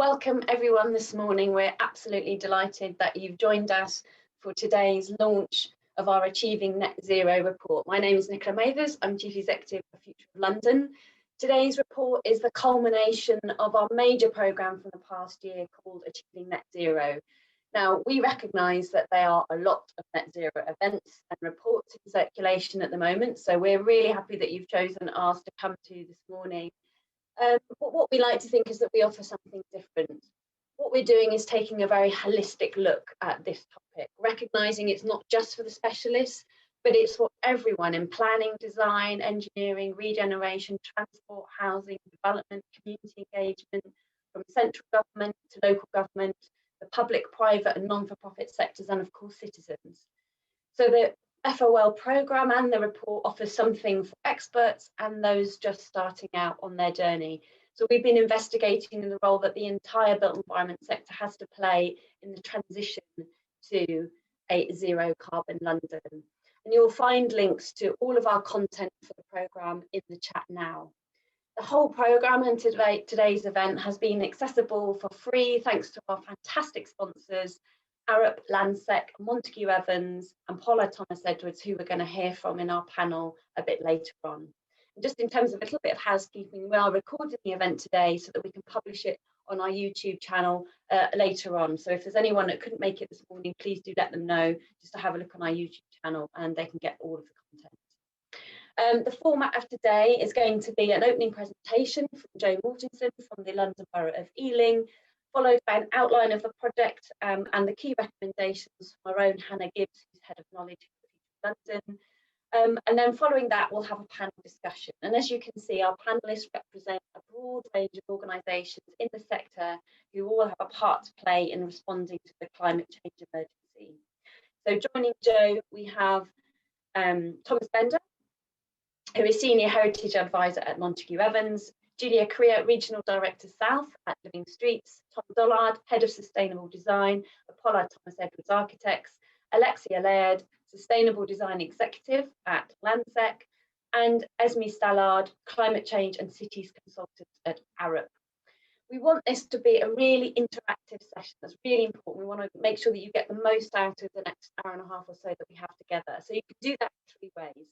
Welcome everyone this morning. We're absolutely delighted that you've joined us for today's launch of our Achieving Net Zero report. My name is Nicola Mathers, I'm Chief Executive of Future of London. Today's report is the culmination of our major programme from the past year called Achieving Net Zero. Now, we recognise that there are a lot of net zero events and reports in circulation at the moment, so we're really happy that you've chosen ours to come to this morning. What we like to think is that we offer something different. What we're doing is taking a very holistic look at this topic, recognising it's not just for the specialists, but it's for everyone in planning, design, engineering, regeneration, transport, housing, development, community engagement, from central government to local government, the public, private and non-for-profit sectors, and of course citizens. So the FOL programme and the report offers something for experts and those just starting out on their journey. So we've been investigating the role that the entire built environment sector has to play in the transition to a zero carbon London. And you'll find links to all of our content for the programme in the chat now. The whole programme and today's event has been accessible for free thanks to our fantastic sponsors, Arup, Landsec, Montague Evans and Paula Thomas Edwards, who we're going to hear from in our panel a bit later on. And just in terms of a little bit of housekeeping, we are recording the event today so that we can publish it on our YouTube channel later on. So if there's anyone that couldn't make it this morning, please do let them know just to have a look on our YouTube channel and they can get all of the content. The format of today is going to be an opening presentation from Jo Mortenson from the London Borough of Ealing, followed by an outline of the project and the key recommendations from our own Hannah Gibbs, who's Head of Knowledge for London. And then following that, we'll have a panel discussion. And as you can see, our panellists represent a broad range of organisations in the sector who all have a part to play in responding to the climate change emergency. So joining Jo, we have Thomas Bender, who is Senior Heritage Advisor at Montague Evans, Julia Correa, Regional Director South at Living Streets, Tom Dollard, Head of Sustainable Design, Apollo Thomas Edwards Architects, Alexia Laird, Sustainable Design Executive at Landsec, and Esme Stallard, Climate Change and Cities Consultant at Arup. We want this to be a really interactive session. That's really important. We want to make sure that you get the most out of the next hour and a half or so that we have together. So you can do that in 3 ways.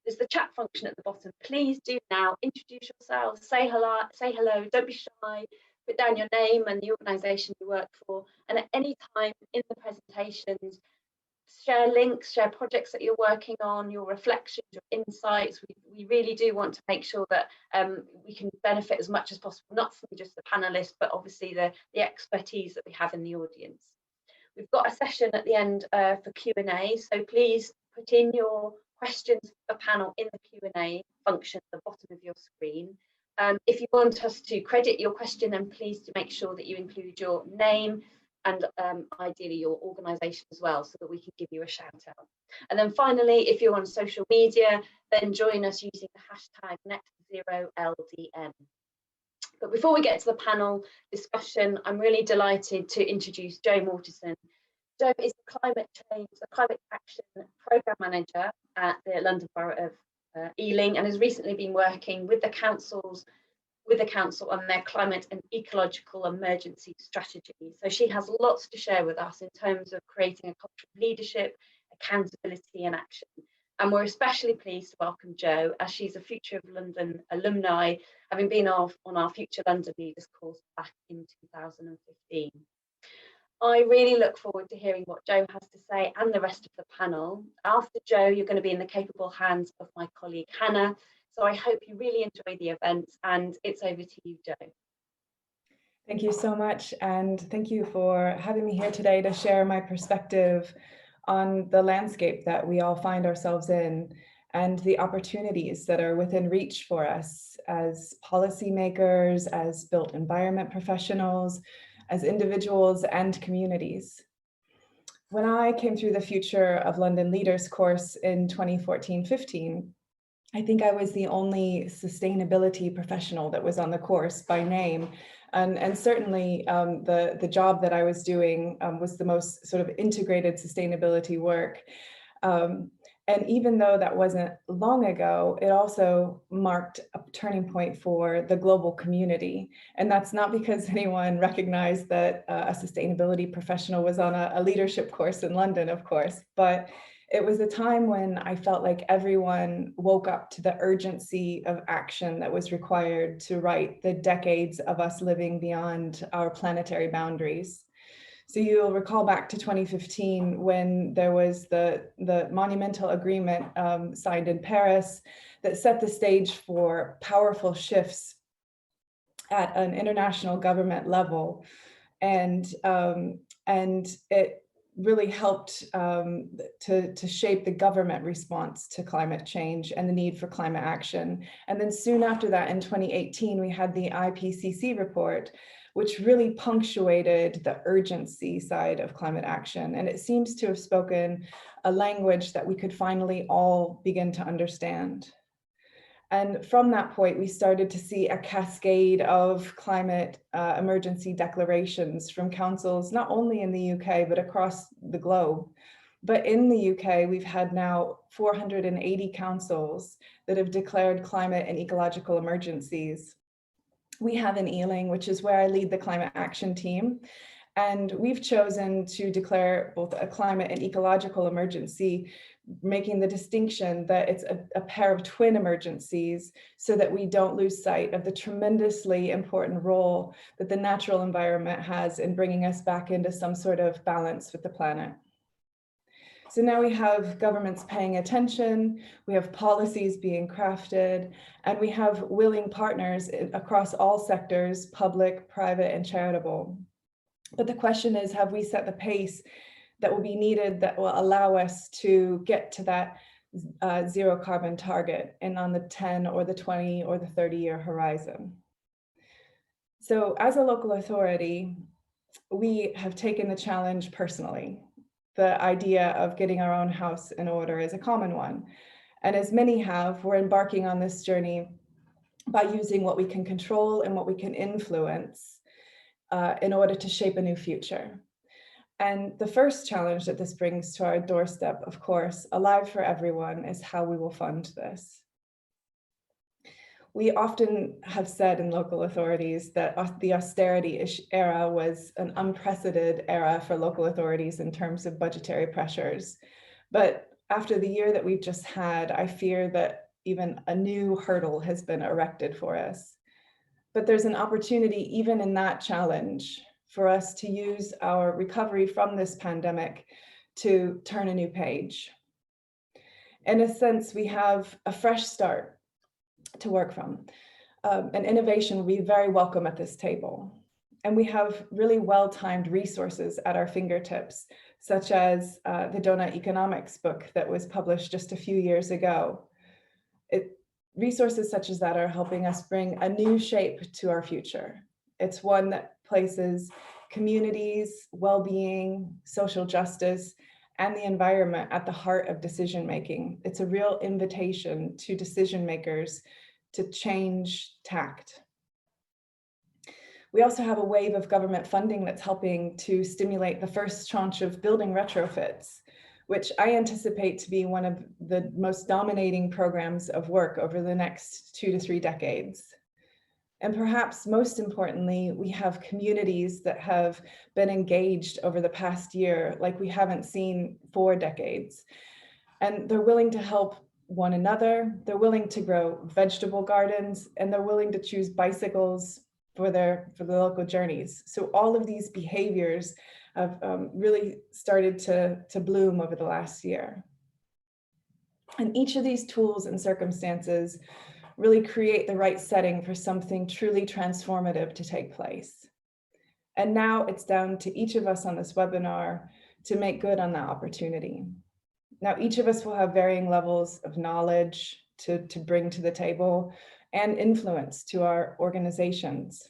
There's the chat function at the bottom. Please do now introduce yourselves, say hello, don't be shy, put down your name and the organisation you work for, and at any time in the presentations, share links, share projects that you're working on, your reflections, your insights. We really do want to make sure that we can benefit as much as possible, not from just the panellists, but obviously the expertise that we have in the audience. We've got a session at the end for Q&A, so please put in your questions for the panel in the Q&A function at the bottom of your screen. If you want us to credit your question, then please do make sure that you include your name and ideally your organisation as well, so that we can give you a shout out. And then finally, if you're on social media, then join us using the hashtag #NetZeroLDN. But before we get to the panel discussion, I'm really delighted to introduce Jo Mortenson. Jo is the Climate Action Programme Manager at the London Borough of Ealing and has recently been working with the council on their climate and ecological emergency strategy. So she has lots to share with us in terms of creating a culture of leadership, accountability and action. And we're especially pleased to welcome Jo, as she's a Future of London alumni, having been on our Future London Leaders course back in 2015. I really look forward to hearing what Jo has to say and the rest of the panel. After Jo, you're going to be in the capable hands of my colleague Hannah. So I hope you really enjoy the event, and it's over to you, Jo. Thank you so much, and thank you for having me here today to share my perspective on the landscape that we all find ourselves in and the opportunities that are within reach for us as policymakers, as built environment professionals, as individuals and communities. When I came through the Future of London Leaders course in 2014-15, I think I was the only sustainability professional that was on the course by name. And certainly the job that I was doing was the most sort of integrated sustainability work. And even though that wasn't long ago, it also marked a turning point for the global community. And that's not because anyone recognized that a sustainability professional was on a leadership course in London, of course, but it was a time when I felt like everyone woke up to the urgency of action that was required to right the decades of us living beyond our planetary boundaries. So you'll recall back to 2015 when there was the monumental agreement signed in Paris that set the stage for powerful shifts at an international government level. And it really helped to shape the government response to climate change and the need for climate action. And then soon after that, in 2018, we had the IPCC report, which really punctuated the urgency side of climate action. And it seems to have spoken a language that we could finally all begin to understand. And from that point, we started to see a cascade of climate emergency declarations from councils, not only in the UK, but across the globe. But in the UK, we've had now 480 councils that have declared climate and ecological emergencies. We have in Ealing, which is where I lead the climate action team. And we've chosen to declare both a climate and ecological emergency, making the distinction that it's a pair of twin emergencies so that we don't lose sight of the tremendously important role that the natural environment has in bringing us back into some sort of balance with the planet. So now we have governments paying attention, we have policies being crafted, and we have willing partners across all sectors, public, private, and charitable. But the question is, have we set the pace that will be needed that will allow us to get to that zero carbon target and on the 10 or the 20 or the 30-year horizon? So as a local authority, we have taken the challenge personally. The idea of getting our own house in order is a common one. And as many have, we're embarking on this journey by using what we can control and what we can influence in order to shape a new future. And the first challenge that this brings to our doorstep, of course, alive for everyone, is how we will fund this. We often have said in local authorities that the austerity era was an unprecedented era for local authorities in terms of budgetary pressures. But after the year that we've just had, I fear that even a new hurdle has been erected for us. But there's an opportunity, even in that challenge, for us to use our recovery from this pandemic to turn a new page. In a sense, we have a fresh start to work from. And innovation will be very welcome at this table. And we have really well-timed resources at our fingertips, such as the Donut Economics book that was published just a few years ago. Resources such as that are helping us bring a new shape to our future. It's one that places communities, well-being, social justice, and the environment at the heart of decision-making. It's a real invitation to decision makers to change tact. We also have a wave of government funding that's helping to stimulate the first tranche of building retrofits, which I anticipate to be one of the most dominating programs of work over the next 2 to 3 decades. And perhaps most importantly, we have communities that have been engaged over the past year like we haven't seen for decades. And they're willing to help one another, they're willing to grow vegetable gardens, and they're willing to choose bicycles for the local journeys. So all of these behaviors have really started to bloom over the last year. And each of these tools and circumstances really create the right setting for something truly transformative to take place. And now it's down to each of us on this webinar to make good on that opportunity. Now, each of us will have varying levels of knowledge to bring to the table and influence to our organizations.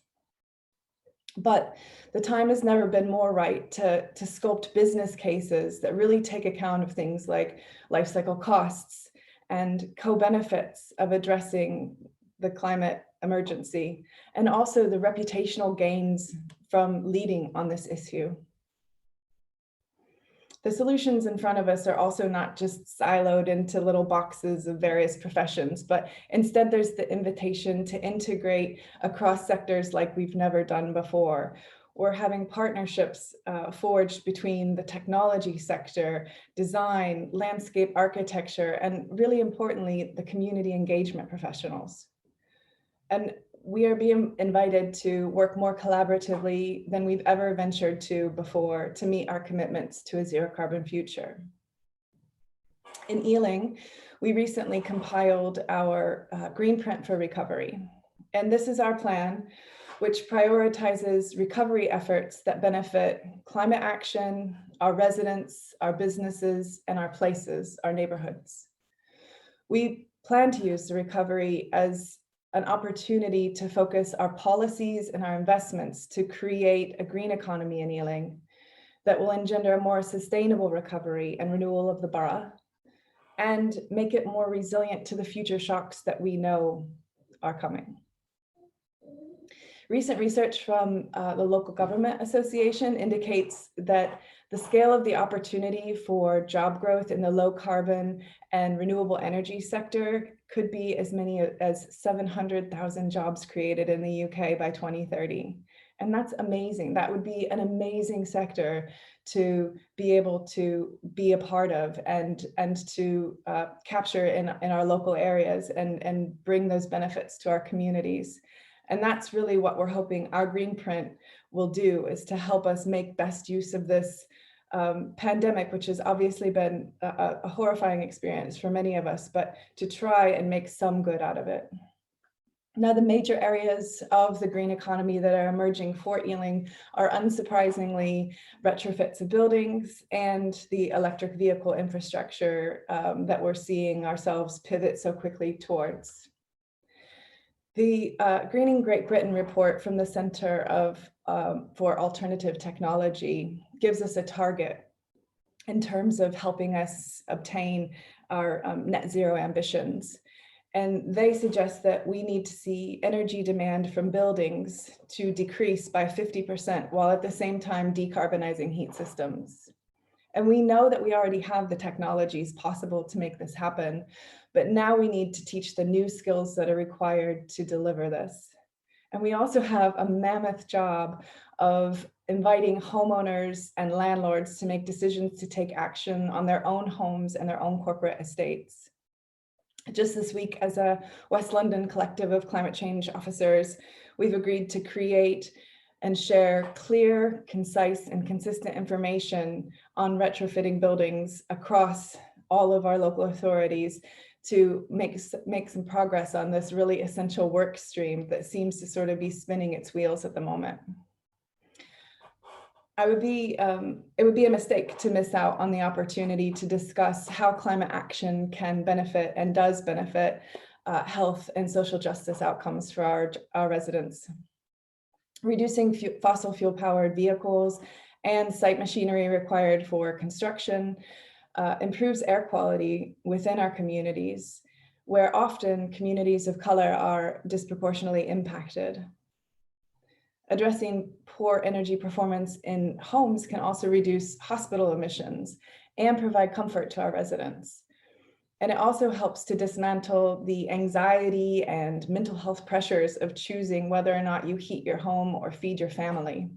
But the time has never been more right to sculpt business cases that really take account of things like life cycle costs and co-benefits of addressing the climate emergency, and also the reputational gains from leading on this issue. The solutions in front of us are also not just siloed into little boxes of various professions, but instead there's the invitation to integrate across sectors like we've never done before. We're having partnerships forged between the technology sector, design, landscape architecture, and really importantly, the community engagement professionals. And we are being invited to work more collaboratively than we've ever ventured to before to meet our commitments to a zero carbon future. In Ealing, we recently compiled our green print for recovery. And this is our plan, which prioritizes recovery efforts that benefit climate action, our residents, our businesses, and our places, our neighborhoods. We plan to use the recovery as an opportunity to focus our policies and our investments to create a green economy in Ealing that will engender a more sustainable recovery and renewal of the borough and make it more resilient to the future shocks that we know are coming. Recent research from the Local Government Association indicates that the scale of the opportunity for job growth in the low carbon and renewable energy sector could be as many as 700,000 jobs created in the UK by 2030. And that's amazing. That would be an amazing sector to be able to be a part of and to capture in our local areas and bring those benefits to our communities. And that's really what we're hoping our green print will do, is to help us make best use of this pandemic, which has obviously been a horrifying experience for many of us, but to try and make some good out of it. Now, the major areas of the green economy that are emerging for Ealing are unsurprisingly retrofits of buildings and the electric vehicle infrastructure that we're seeing ourselves pivot so quickly towards. The Greening Great Britain report from the Center for Alternative Technology gives us a target in terms of helping us obtain our net zero ambitions. And they suggest that we need to see energy demand from buildings to decrease by 50% while at the same time decarbonizing heat systems. And we know that we already have the technologies possible to make this happen, but now we need to teach the new skills that are required to deliver this. And we also have a mammoth job of inviting homeowners and landlords to make decisions to take action on their own homes and their own corporate estates. Just this week, as a West London collective of climate change officers, we've agreed to create and share clear, concise, and consistent information on retrofitting buildings across all of our local authorities to make some progress on this really essential work stream that seems to sort of be spinning its wheels at the moment. It would be a mistake to miss out on the opportunity to discuss how climate action can benefit and does benefit health and social justice outcomes for our residents. Reducing fossil fuel powered vehicles and site machinery required for construction improves air quality within our communities, where often communities of color are disproportionately impacted. Addressing poor energy performance in homes can also reduce hospital emissions and provide comfort to our residents. And it also helps to dismantle the anxiety and mental health pressures of choosing whether or not you heat your home or feed your family.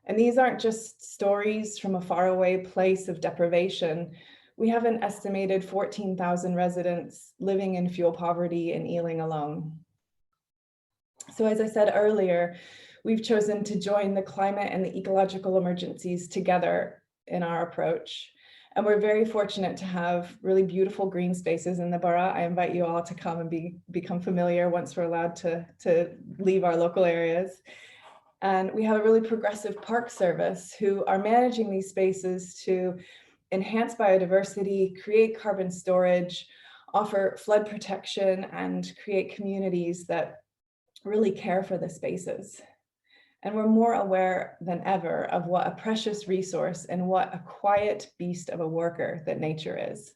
And these aren't just stories from a faraway place of deprivation. We have an estimated 14,000 residents living in fuel poverty in Ealing alone. So as I said earlier, we've chosen to join the climate and the ecological emergencies together in our approach. And we're very fortunate to have really beautiful green spaces in the borough. I invite you all to come and become familiar once we're allowed to leave our local areas. And we have a really progressive park service who are managing these spaces to enhance biodiversity, create carbon storage, offer flood protection, and create communities that really care for the spaces. And we're more aware than ever of what a precious resource and what a quiet beast of a worker that nature is.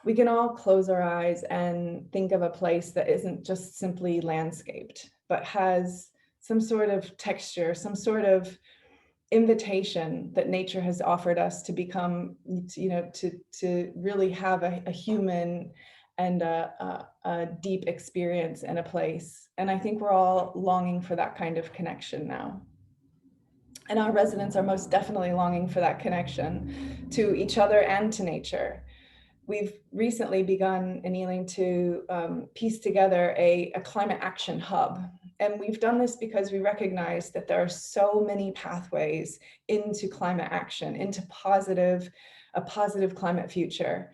We can all close our eyes and think of a place that isn't just simply landscaped, but has some sort of texture, some sort of invitation that nature has offered us to become, to really have a human and a deep experience in a place. And I think we're all longing for that kind of connection now. And our residents are most definitely longing for that connection to each other and to nature. We've recently begun in Ealing to piece together a climate action hub. And we've done this because we recognize that there are so many pathways into climate action, into a positive climate future.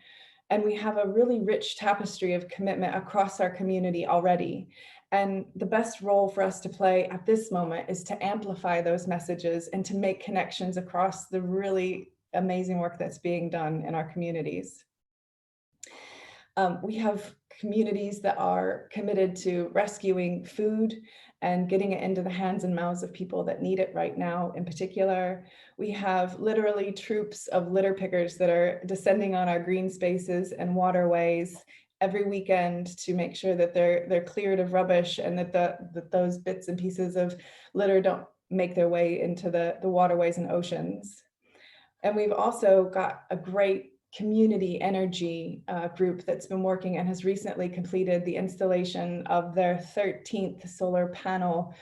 And we have a really rich tapestry of commitment across our community already. And the best role for us to play at this moment is to amplify those messages and to make connections across the really amazing work that's being done in our communities. We have communities that are committed to rescuing food and getting it into the hands and mouths of people that need it right now in particular. We have literally troops of litter pickers that are descending on our green spaces and waterways every weekend to make sure that they're cleared of rubbish and that those bits and pieces of litter don't make their way into the waterways and oceans. And we've also got a great community energy group that's been working and has recently completed the installation of their 13th solar panel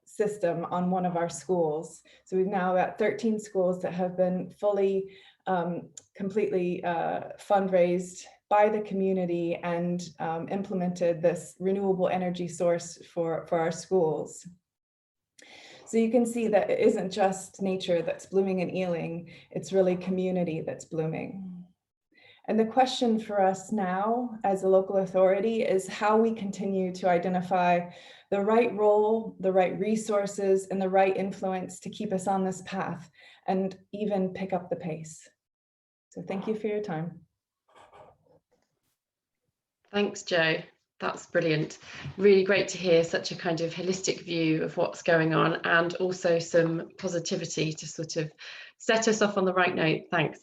system on one of our schools. So we've now got 13 schools that have been fully, completely fundraised by the community and implemented this renewable energy source for our schools. So you can see that it isn't just nature that's blooming in Ealing, it's really community that's blooming. And the question for us now as a local authority is how we continue to identify the right role, the right resources, and the right influence to keep us on this path and even pick up the pace. So thank you for your time. Thanks, Jo. That's brilliant. Really great to hear such a kind of holistic view of what's going on and also some positivity to sort of set us off on the right note. Thanks.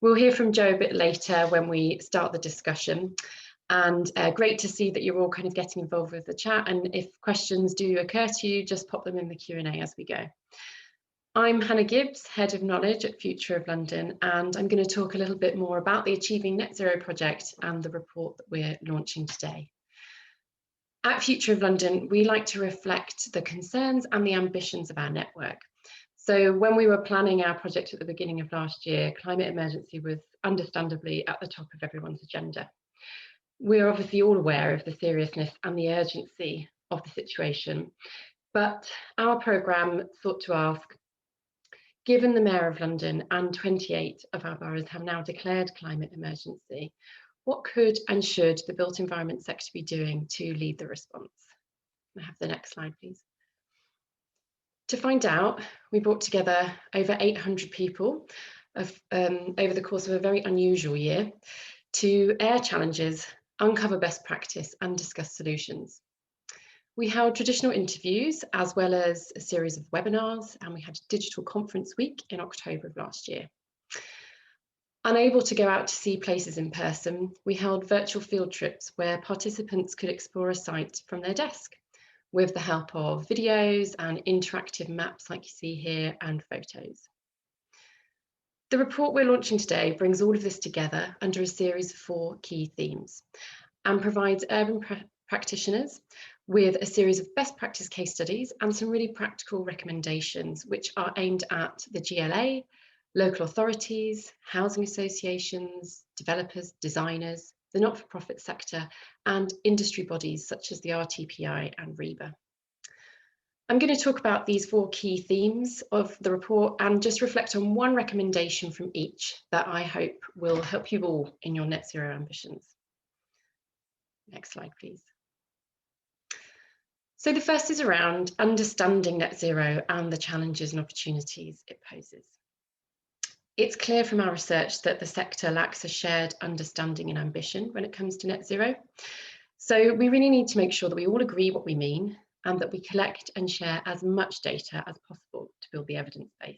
We'll hear from Jo a bit later when we start the discussion. And great to see that you're all kind of getting involved with the chat. And if questions do occur to you, just pop them in the Q&A as we go. I'm Hannah Gibbs, Head of Knowledge at Future of London, and I'm going to talk a little bit more about the Achieving Net Zero project and the report that we're launching today. At Future of London, we like to reflect the concerns and the ambitions of our network. So when we were planning our project at the beginning of last year, climate emergency was understandably at the top of everyone's agenda. We're obviously all aware of the seriousness and the urgency of the situation, but our programme sought to ask, given the Mayor of London and 28 of our boroughs have now declared climate emergency, what could and should the built environment sector be doing to lead the response? Can I have the next slide, please? To find out, we brought together over 800 people over the course of a very unusual year to air challenges, uncover best practice and discuss solutions. We held traditional interviews as well as a series of webinars, and we had a digital conference week in October of last year. Unable to go out to see places in person, we held virtual field trips where participants could explore a site from their desk with the help of videos and interactive maps like you see here and photos. The report we're launching today brings all of this together under a series of 4 key themes and provides urban practitioners with a series of best practice case studies and some really practical recommendations which are aimed at the GLA, local authorities, housing associations, developers, designers, the not-for-profit sector, and industry bodies such as the RTPI and REBA. I'm going to talk about these 4 key themes of the report and just reflect on one recommendation from each that I hope will help you all in your net zero ambitions. Next slide, please. So the first is around understanding net zero and the challenges and opportunities it poses. It's clear from our research that the sector lacks a shared understanding and ambition when it comes to net zero. So we really need to make sure that we all agree what we mean and that we collect and share as much data as possible to build the evidence base.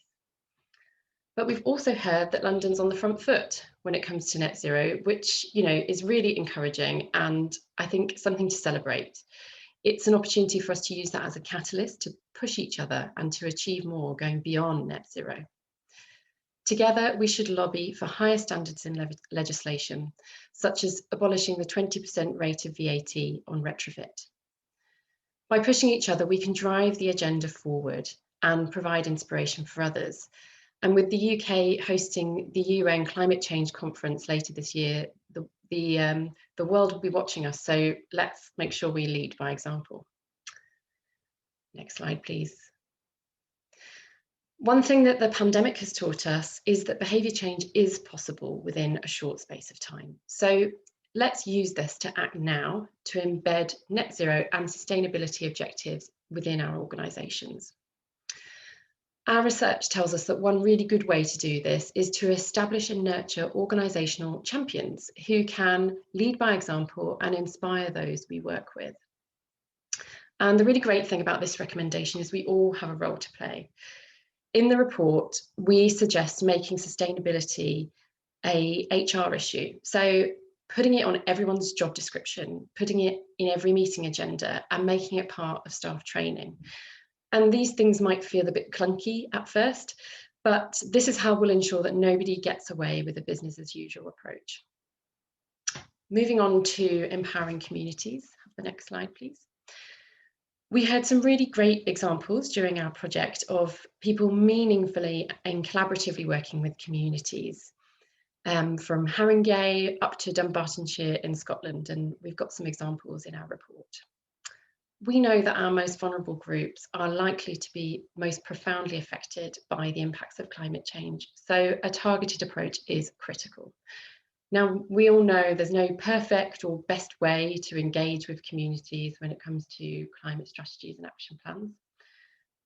But we've also heard that London's on the front foot when it comes to net zero, which is really encouraging and I think something to celebrate. It's an opportunity for us to use that as a catalyst to push each other and to achieve more going beyond net zero. Together, we should lobby for higher standards in legislation, such as abolishing the 20% rate of VAT on retrofit. By pushing each other, we can drive the agenda forward and provide inspiration for others. And with the UK hosting the UN Climate Change Conference later this year, the world will be watching us. So let's make sure we lead by example. Next slide, please. One thing that the pandemic has taught us is that behaviour change is possible within a short space of time. So let's use this to act now to embed net zero and sustainability objectives within our organisations. Our research tells us that one really good way to do this is to establish and nurture organisational champions who can lead by example and inspire those we work with. And the really great thing about this recommendation is we all have a role to play. In the report, we suggest making sustainability a HR issue. So putting it on everyone's job description, putting it in every meeting agenda and making it part of staff training. And these things might feel a bit clunky at first, but this is how we'll ensure that nobody gets away with a business as usual approach. Moving on to empowering communities. Have the next slide, please. We had some really great examples during our project of people meaningfully and collaboratively working with communities, from Haringey up to Dunbartonshire in Scotland, and we've got some examples in our report. We know that our most vulnerable groups are likely to be most profoundly affected by the impacts of climate change, so a targeted approach is critical. Now, we all know there's no perfect or best way to engage with communities when it comes to climate strategies and action plans,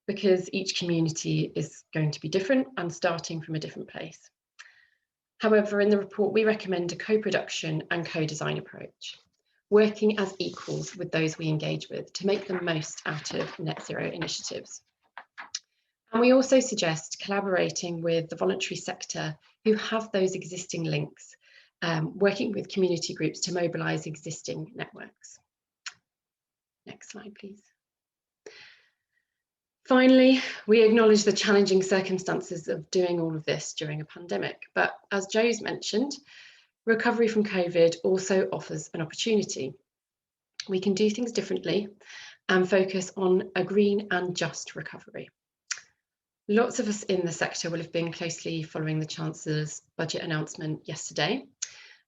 because each community is going to be different and starting from a different place. However, in the report, we recommend a co-production and co-design approach, working as equals with those we engage with to make the most out of net zero initiatives. And we also suggest collaborating with the voluntary sector who have those existing links, working with community groups to mobilise existing networks. Next slide, please. Finally, we acknowledge the challenging circumstances of doing all of this during a pandemic, but as Joe's mentioned, recovery from COVID also offers an opportunity. We can do things differently and focus on a green and just recovery. Lots of us in the sector will have been closely following the Chancellor's budget announcement yesterday,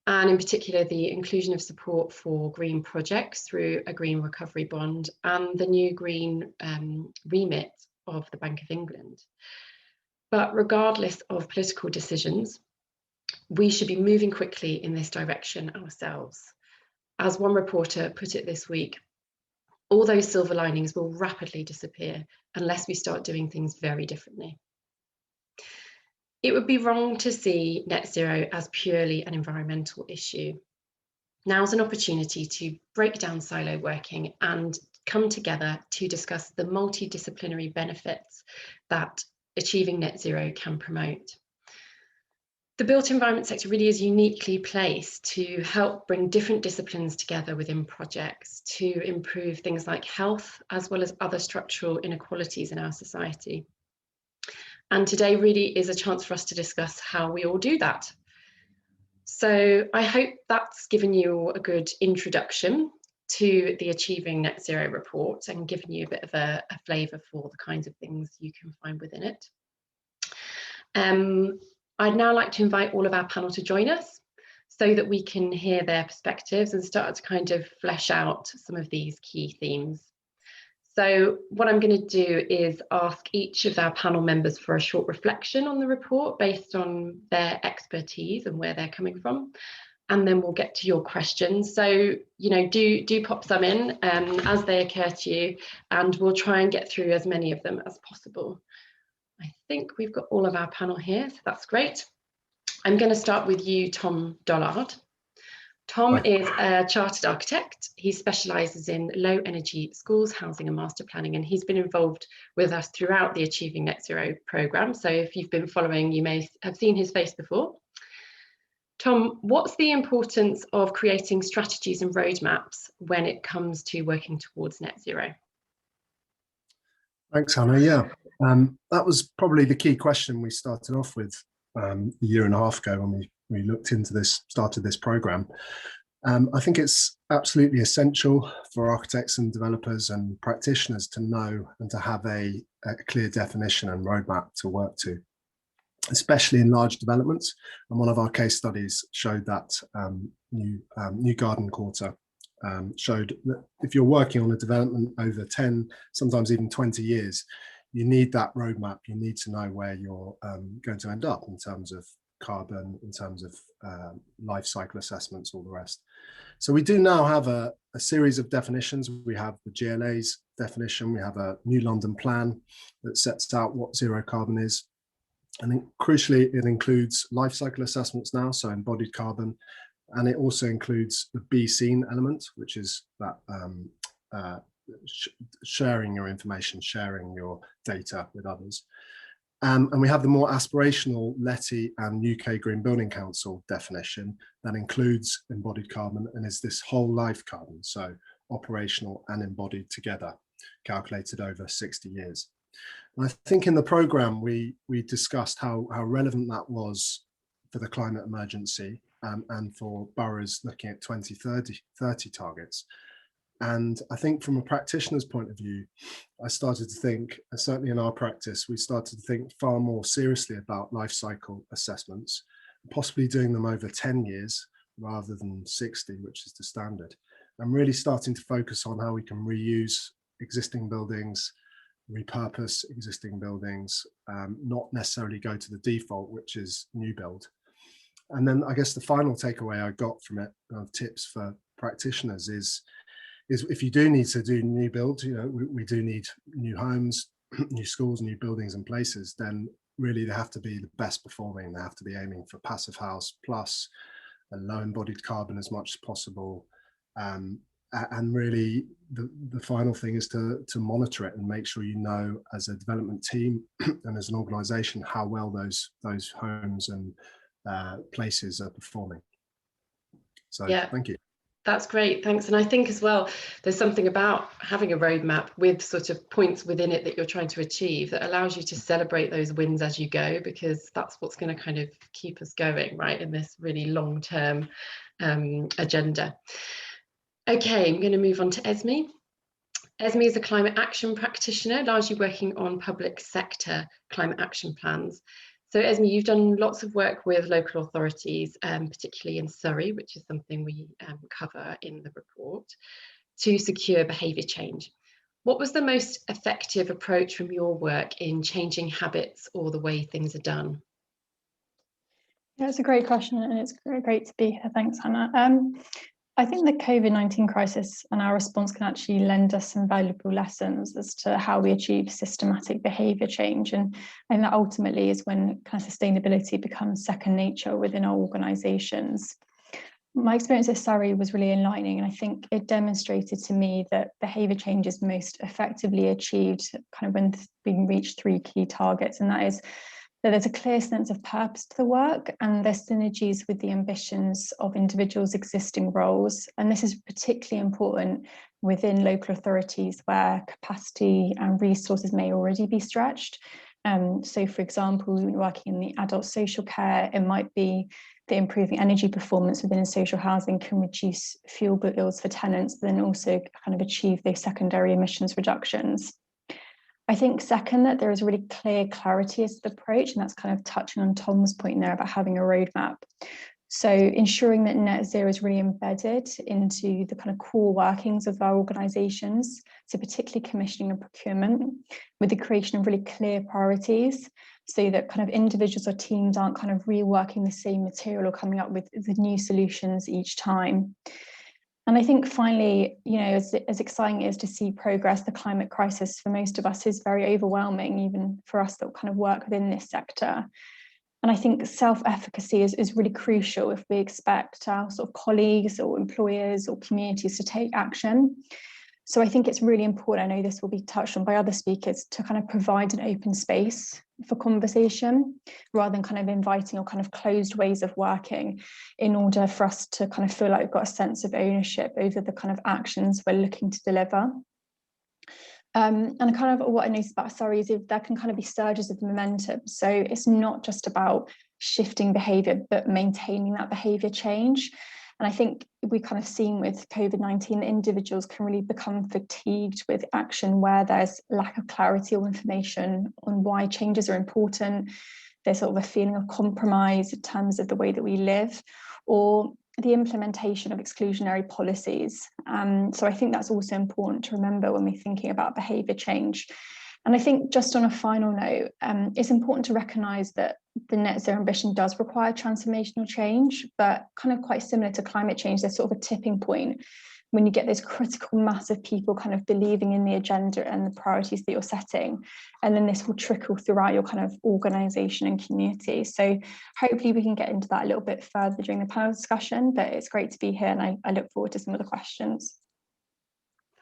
and in particular the inclusion of support for green projects through a green recovery bond and the new green remit of the Bank of England. But regardless of political decisions, we should be moving quickly in this direction ourselves. As one reporter put it this week, all those silver linings will rapidly disappear unless we start doing things very differently. It would be wrong to see net zero as purely an environmental issue. Now's an opportunity to break down silo working and come together to discuss the multidisciplinary benefits that achieving net zero can promote. The built environment sector really is uniquely placed to help bring different disciplines together within projects to improve things like health, as well as other structural inequalities in our society. And today really is a chance for us to discuss how we all do that. So I hope that's given you a good introduction to the Achieving Net Zero report and given you a bit of a flavour for the kinds of things you can find within it. I'd now like to invite all of our panel to join us so that we can hear their perspectives and start to kind of flesh out some of these key themes. So what I'm going to do is ask each of our panel members for a short reflection on the report based on their expertise and where they're coming from. And then we'll get to your questions. So, you know, do pop some in as they occur to you, and we'll try and get through as many of them as possible. I think we've got all of our panel here, so that's great. I'm going to start with you, Tom Dollard. Tom is a chartered architect. He specialises in low energy schools, housing and master planning, and he's been involved with us throughout the Achieving Net Zero programme. So if you've been following, you may have seen his face before. Tom, what's the importance of creating strategies and roadmaps when it comes to working towards net zero? Thanks, Hannah. Yeah, that was probably the key question we started off with a year and a half ago when we looked into this, started this program. I think it's absolutely essential for architects and developers and practitioners to know and to have a clear definition and roadmap to work to, especially in large developments. And one of our case studies showed that New Garden Quarter showed that if you're working on a development over 10, sometimes even 20 years, you need that roadmap. You need to know where you're going to end up in terms of carbon, in terms of life cycle assessments, all the rest. So we do now have a series of definitions. We have the GLA's definition, we have a New London plan that sets out what zero carbon is. And then, crucially, it includes life cycle assessments now, so embodied carbon, and it also includes the be seen element, which is that sharing your information, sharing your data with others. And we have the more aspirational LETI and UK Green Building Council definition that includes embodied carbon and is this whole life carbon, so operational and embodied together, calculated over 60 years. And I think in the programme we discussed how relevant that was for the climate emergency and for boroughs looking at 2030 targets. And I think from a practitioner's point of view, I started to think, certainly in our practice, we started to think far more seriously about life cycle assessments, possibly doing them over 10 years rather than 60, which is the standard. And really starting to focus on how we can reuse existing buildings, repurpose existing buildings, not necessarily go to the default, which is new build. And then I guess the final takeaway I got from it, tips for practitioners, is if you do need to do new build, we do need new homes, new schools, new buildings and places, then really they have to be the best performing. They have to be aiming for passive house plus a low embodied carbon as much as possible. And really the final thing is to monitor it and make sure you know as a development team and as an organization how well those homes and places are performing. So yeah. Thank you. That's great, thanks. And I think as well, there's something about having a roadmap with sort of points within it that you're trying to achieve that allows you to celebrate those wins as you go, because that's what's going to kind of keep us going, right, in this really long-term agenda. Okay, I'm going to move on to Esme. Esme is a climate action practitioner, largely working on public sector climate action plans. So Esme, you've done lots of work with local authorities, particularly in Surrey, which is something we cover in the report, to secure behaviour change. What was the most effective approach from your work in changing habits or the way things are done? Yeah, it's a great question and it's great to be here. Thanks, Hannah. I think the COVID-19 crisis and our response can actually lend us some valuable lessons as to how we achieve systematic behaviour change. And that ultimately is when kind of sustainability becomes second nature within our organisations. My experience at Surrey was really enlightening, and I think it demonstrated to me that behaviour change is most effectively achieved kind of when we reach three key targets, and that is that there's a clear sense of purpose to the work and there's synergies with the ambitions of individuals' existing roles. And this is particularly important within local authorities where capacity and resources may already be stretched. So for example, working in the adult social care, it might be that improving energy performance within social housing can reduce fuel bills for tenants, but then also kind of achieve those secondary emissions reductions. I think second, that there is really clear clarity as to the approach, and that's kind of touching on Tom's point there about having a roadmap. So ensuring that net zero is really embedded into the kind of core workings of our organisations, so particularly commissioning and procurement, with the creation of really clear priorities, so that kind of individuals or teams aren't kind of reworking the same material or coming up with the new solutions each time. And I think finally, as exciting it is to see progress, the climate crisis for most of us is very overwhelming, even for us that kind of work within this sector. And I think self-efficacy is really crucial if we expect our sort of colleagues or employers or communities to take action. So I think it's really important, I know this will be touched on by other speakers, to kind of provide an open space for conversation rather than kind of inviting or kind of closed ways of working, in order for us to kind of feel like we've got a sense of ownership over the kind of actions we're looking to deliver. And kind of what I noticed about Surrey is there can kind of be surges of momentum. So it's not just about shifting behaviour, but maintaining that behaviour change. And I think we kind of seen with COVID-19 that individuals can really become fatigued with action where there's lack of clarity or information on why changes are important. There's sort of a feeling of compromise in terms of the way that we live, or the implementation of exclusionary policies. So I think that's also important to remember when we're thinking about behaviour change. And I think just on a final note, it's important to recognise that the net zero ambition does require transformational change, but kind of quite similar to climate change, there's sort of a tipping point when you get this critical mass of people kind of believing in the agenda and the priorities that you're setting, and then this will trickle throughout your kind of organisation and community. So hopefully we can get into that a little bit further during the panel discussion, but it's great to be here, and I look forward to some of the questions.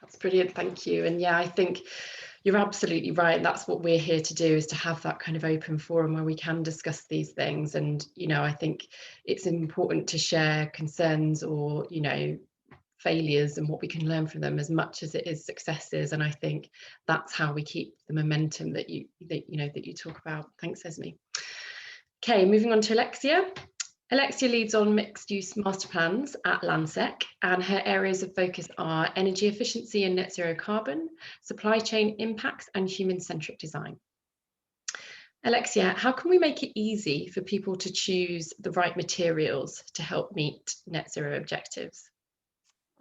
That's brilliant, thank you. And yeah, I think you're absolutely right. That's what we're here to do, is to have that kind of open forum where we can discuss these things. And, you know, I think it's important to share concerns or, you know, failures and what we can learn from them as much as it is successes. And I think that's how we keep the momentum that you talk about. Thanks, Esme. Okay, moving on to Alexia. Alexia leads on mixed use master plans at Landsec, and her areas of focus are energy efficiency and net zero carbon, supply chain impacts, and human-centric design. Alexia, how can we make it easy for people to choose the right materials to help meet net zero objectives?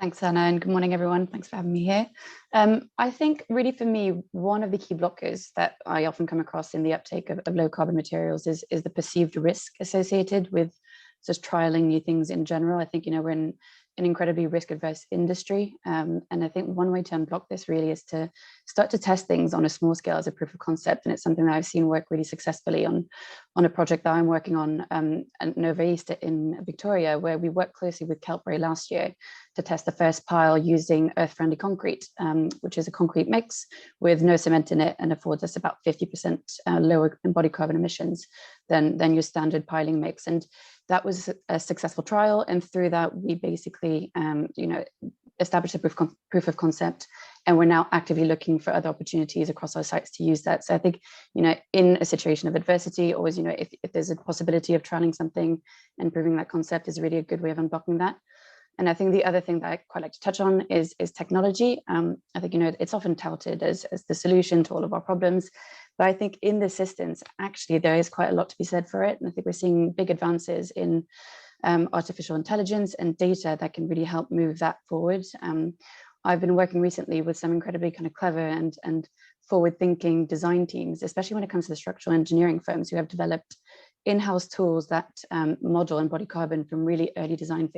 Thanks, Anna, and good morning, everyone. Thanks for having me here. I think really for me, one of the key blockers that I often come across in the uptake of low carbon materials is the perceived risk associated with just trialing new things in general. I think, you know, we're in an incredibly risk adverse industry. And I think one way to unblock this really is to start to test things on a small scale as a proof of concept. And it's something that I've seen work really successfully on a project that I'm working on at Nova East in Victoria, where we worked closely with Keltbury last year to test the first pile using earth-friendly concrete, which is a concrete mix with no cement in it and affords us about 50% lower embodied carbon emissions than your standard piling mix. And that was a successful trial, and through that we basically established a proof of concept, and we're now actively looking for other opportunities across our sites to use that. So I think, you know, in a situation of adversity, always, you know, if there's a possibility of trialing something and proving that concept is really a good way of unblocking that. And I think the other thing that I quite like to touch on is technology. I think, you know, it's often touted as the solution to all of our problems. But I think in this instance, actually, there is quite a lot to be said for it. And I think we're seeing big advances in artificial intelligence and data that can really help move that forward. I've been working recently with some incredibly kind of clever and forward-thinking design teams, especially when it comes to the structural engineering firms who have developed in-house tools that model embodied carbon from really early design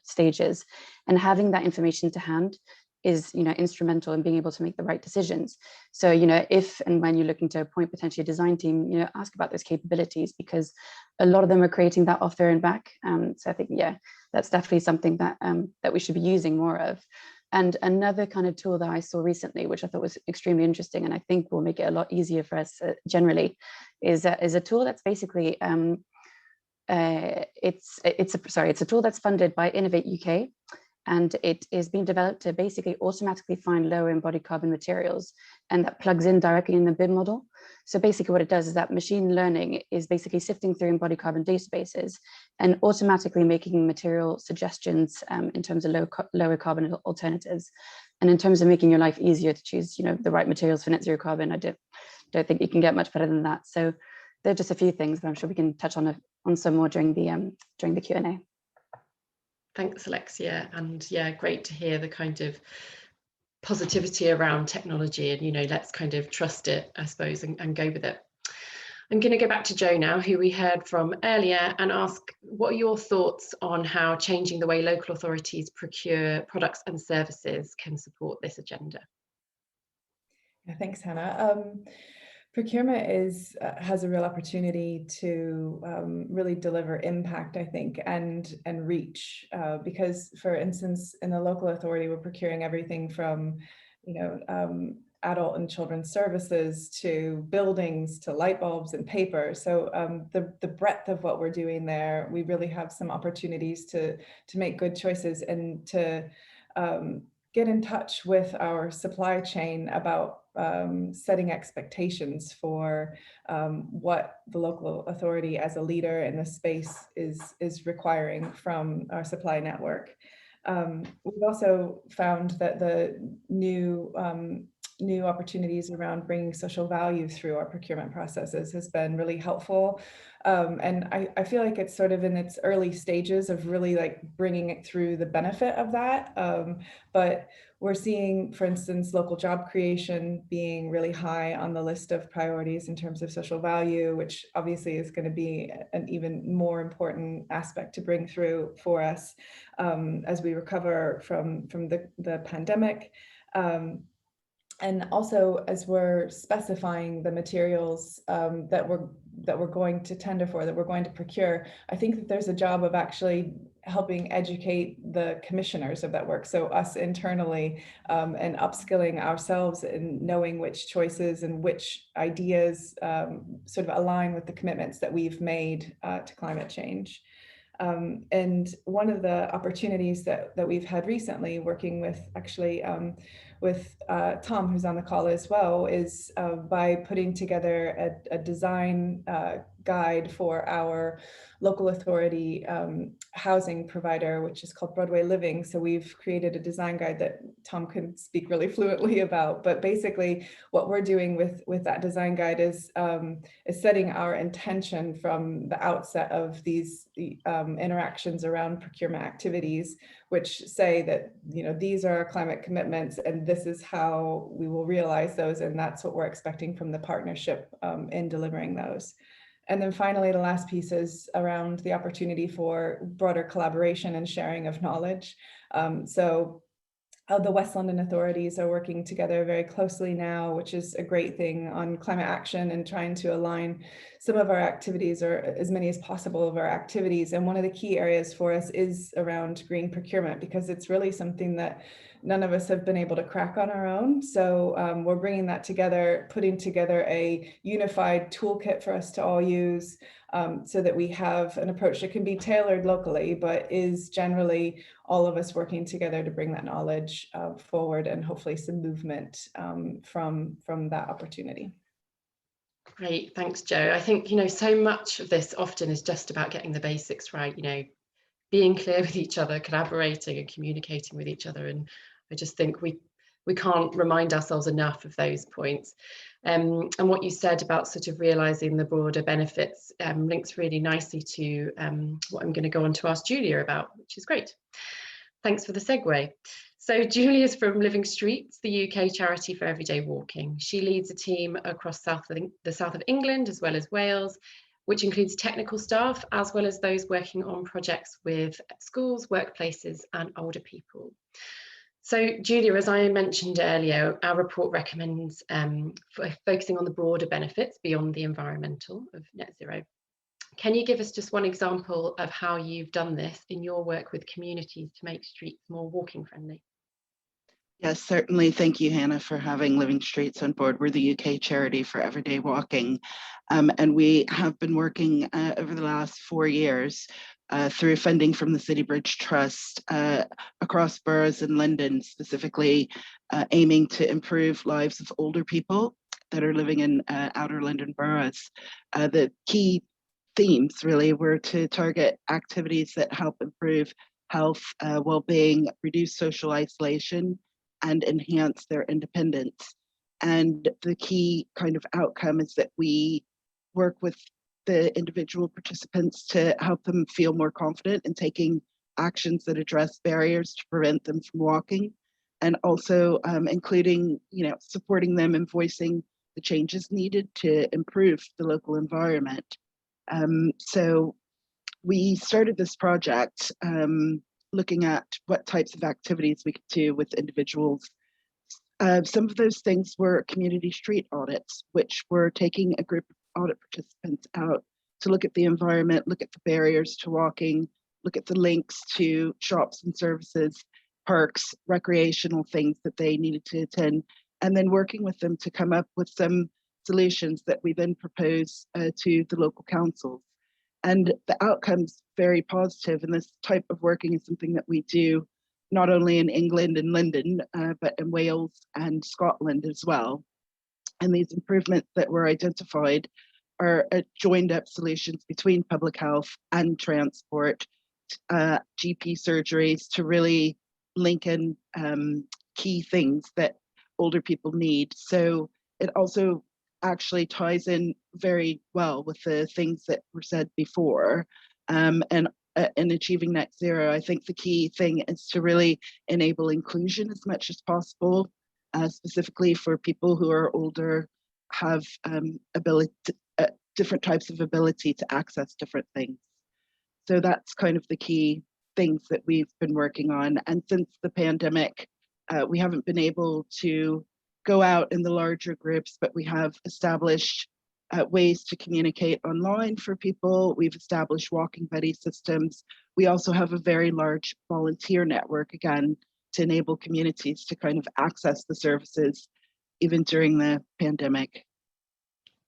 stages. And having that information to hand is, you know, instrumental in being able to make the right decisions. So, you know, if and when you're looking to appoint potentially a design team, you know, ask about those capabilities, because a lot of them are creating that off their own back. So I think, yeah, that's definitely something that that we should be using more of. And another kind of tool that I saw recently, which I thought was extremely interesting, and I think will make it a lot easier for us generally, is a tool that's basically it's a tool that's funded by Innovate UK. And it is being developed to basically automatically find lower embodied carbon materials, and that plugs in directly in the BIM model. So basically what it does is that machine learning is basically sifting through embodied carbon databases and automatically making material suggestions in terms of lower carbon alternatives. And in terms of making your life easier to choose, you know, the right materials for net zero carbon, I don't think you can get much better than that. So there are just a few things, but I'm sure we can touch on some more during the Q&A. Thanks, Alexia. And yeah, great to hear the kind of positivity around technology, and, you know, let's kind of trust it, I suppose, and go with it. I'm going to go back to Jo now, who we heard from earlier, and ask, what are your thoughts on how changing the way local authorities procure products and services can support this agenda? Yeah, thanks, Hannah. Procurement has a real opportunity to really deliver impact, I think, and reach, because, for instance, in the local authority, we're procuring everything from, adult and children's services to buildings to light bulbs and paper. So the breadth of what we're doing there, we really have some opportunities to make good choices and to get in touch with our supply chain about setting expectations for what the local authority as a leader in the space is requiring from our supply network. We've also found that the new opportunities around bringing social value through our procurement processes has been really helpful. And I feel like it's sort of in its early stages of really like bringing it through the benefit of that. But we're seeing, for instance, local job creation being really high on the list of priorities in terms of social value, which obviously is going to be an even more important aspect to bring through for us as we recover from the pandemic. And also, as we're specifying the materials that we're going to tender for, that we're going to procure, I think that there's a job of actually helping educate the commissioners of that work. So us internally and upskilling ourselves in knowing which choices and which ideas sort of align with the commitments that we've made to climate change. And one of the opportunities that we've had recently working with actually with Tom, who's on the call as well, is by putting together a design guide for our local authority housing provider, which is called Broadway Living. So we've created a design guide that Tom can speak really fluently about. But basically, what we're doing with that design guide is setting our intention from the outset of these interactions around procurement activities, which say that these are our climate commitments, and this is how we will realize those, and that's what we're expecting from the partnership in delivering those. And then finally, the last piece is around the opportunity for broader collaboration and sharing of knowledge. So the West London authorities are working together very closely now, which is a great thing, on climate action and trying to align some of our activities, or as many as possible of our activities. And one of the key areas for us is around green procurement, because it's really something that none of us have been able to crack on our own. So we're bringing that together, putting together a unified toolkit for us to all use, so that we have an approach that can be tailored locally, but is generally all of us working together to bring that knowledge forward, and hopefully some movement from that opportunity. Great, thanks, Jo. I think, so much of this often is just about getting the basics right, being clear with each other, collaborating and communicating with each other. And I just think we can't remind ourselves enough of those points. And what you said about sort of realizing the broader benefits links really nicely to what I'm going to go on to ask Julia about, which is great. Thanks for the segue. So Julia's from Living Streets, the UK charity for everyday walking. She leads a team across the south of England as well as Wales, which includes technical staff as well as those working on projects with schools, workplaces and older people. So Julia, as I mentioned earlier, our report recommends focusing on the broader benefits beyond the environmental of net zero. Can you give us just one example of how you've done this in your work with communities to make streets more walking friendly? Yes, certainly. Thank you, Hannah, for having Living Streets on board. We're the UK charity for everyday walking. And we have been working over the last 4 years through funding from the City Bridge Trust across boroughs in London, specifically aiming to improve lives of older people that are living in outer London boroughs. The key themes really were to target activities that help improve health, well-being, reduce social isolation, and enhance their independence. And the key kind of outcome is that we work with the individual participants to help them feel more confident in taking actions that address barriers to prevent them from walking, and also including, supporting them in voicing the changes needed to improve the local environment. So we started this project looking at what types of activities we could do with individuals. Some of those things were community street audits, which were taking a group of audit participants out to look at the environment, look at the barriers to walking, look at the links to shops and services, parks, recreational things that they needed to attend, and then working with them to come up with some solutions that we then propose to the local councils. And the outcome's very positive, and this type of working is something that we do not only in England and London, but in Wales and Scotland as well. And these improvements that were identified are joined up solutions between public health and transport, GP surgeries, to really link in key things that older people need. So it also actually ties in very well with the things that were said before. And in achieving net zero, I think the key thing is to really enable inclusion as much as possible, specifically for people who are older, have different types of ability to access different things. So that's kind of the key things that we've been working on. And since the pandemic, we haven't been able to go out in the larger groups, but we have established ways to communicate online for people. We've established walking buddy systems. We also have a very large volunteer network, again, to enable communities to kind of access the services even during the pandemic.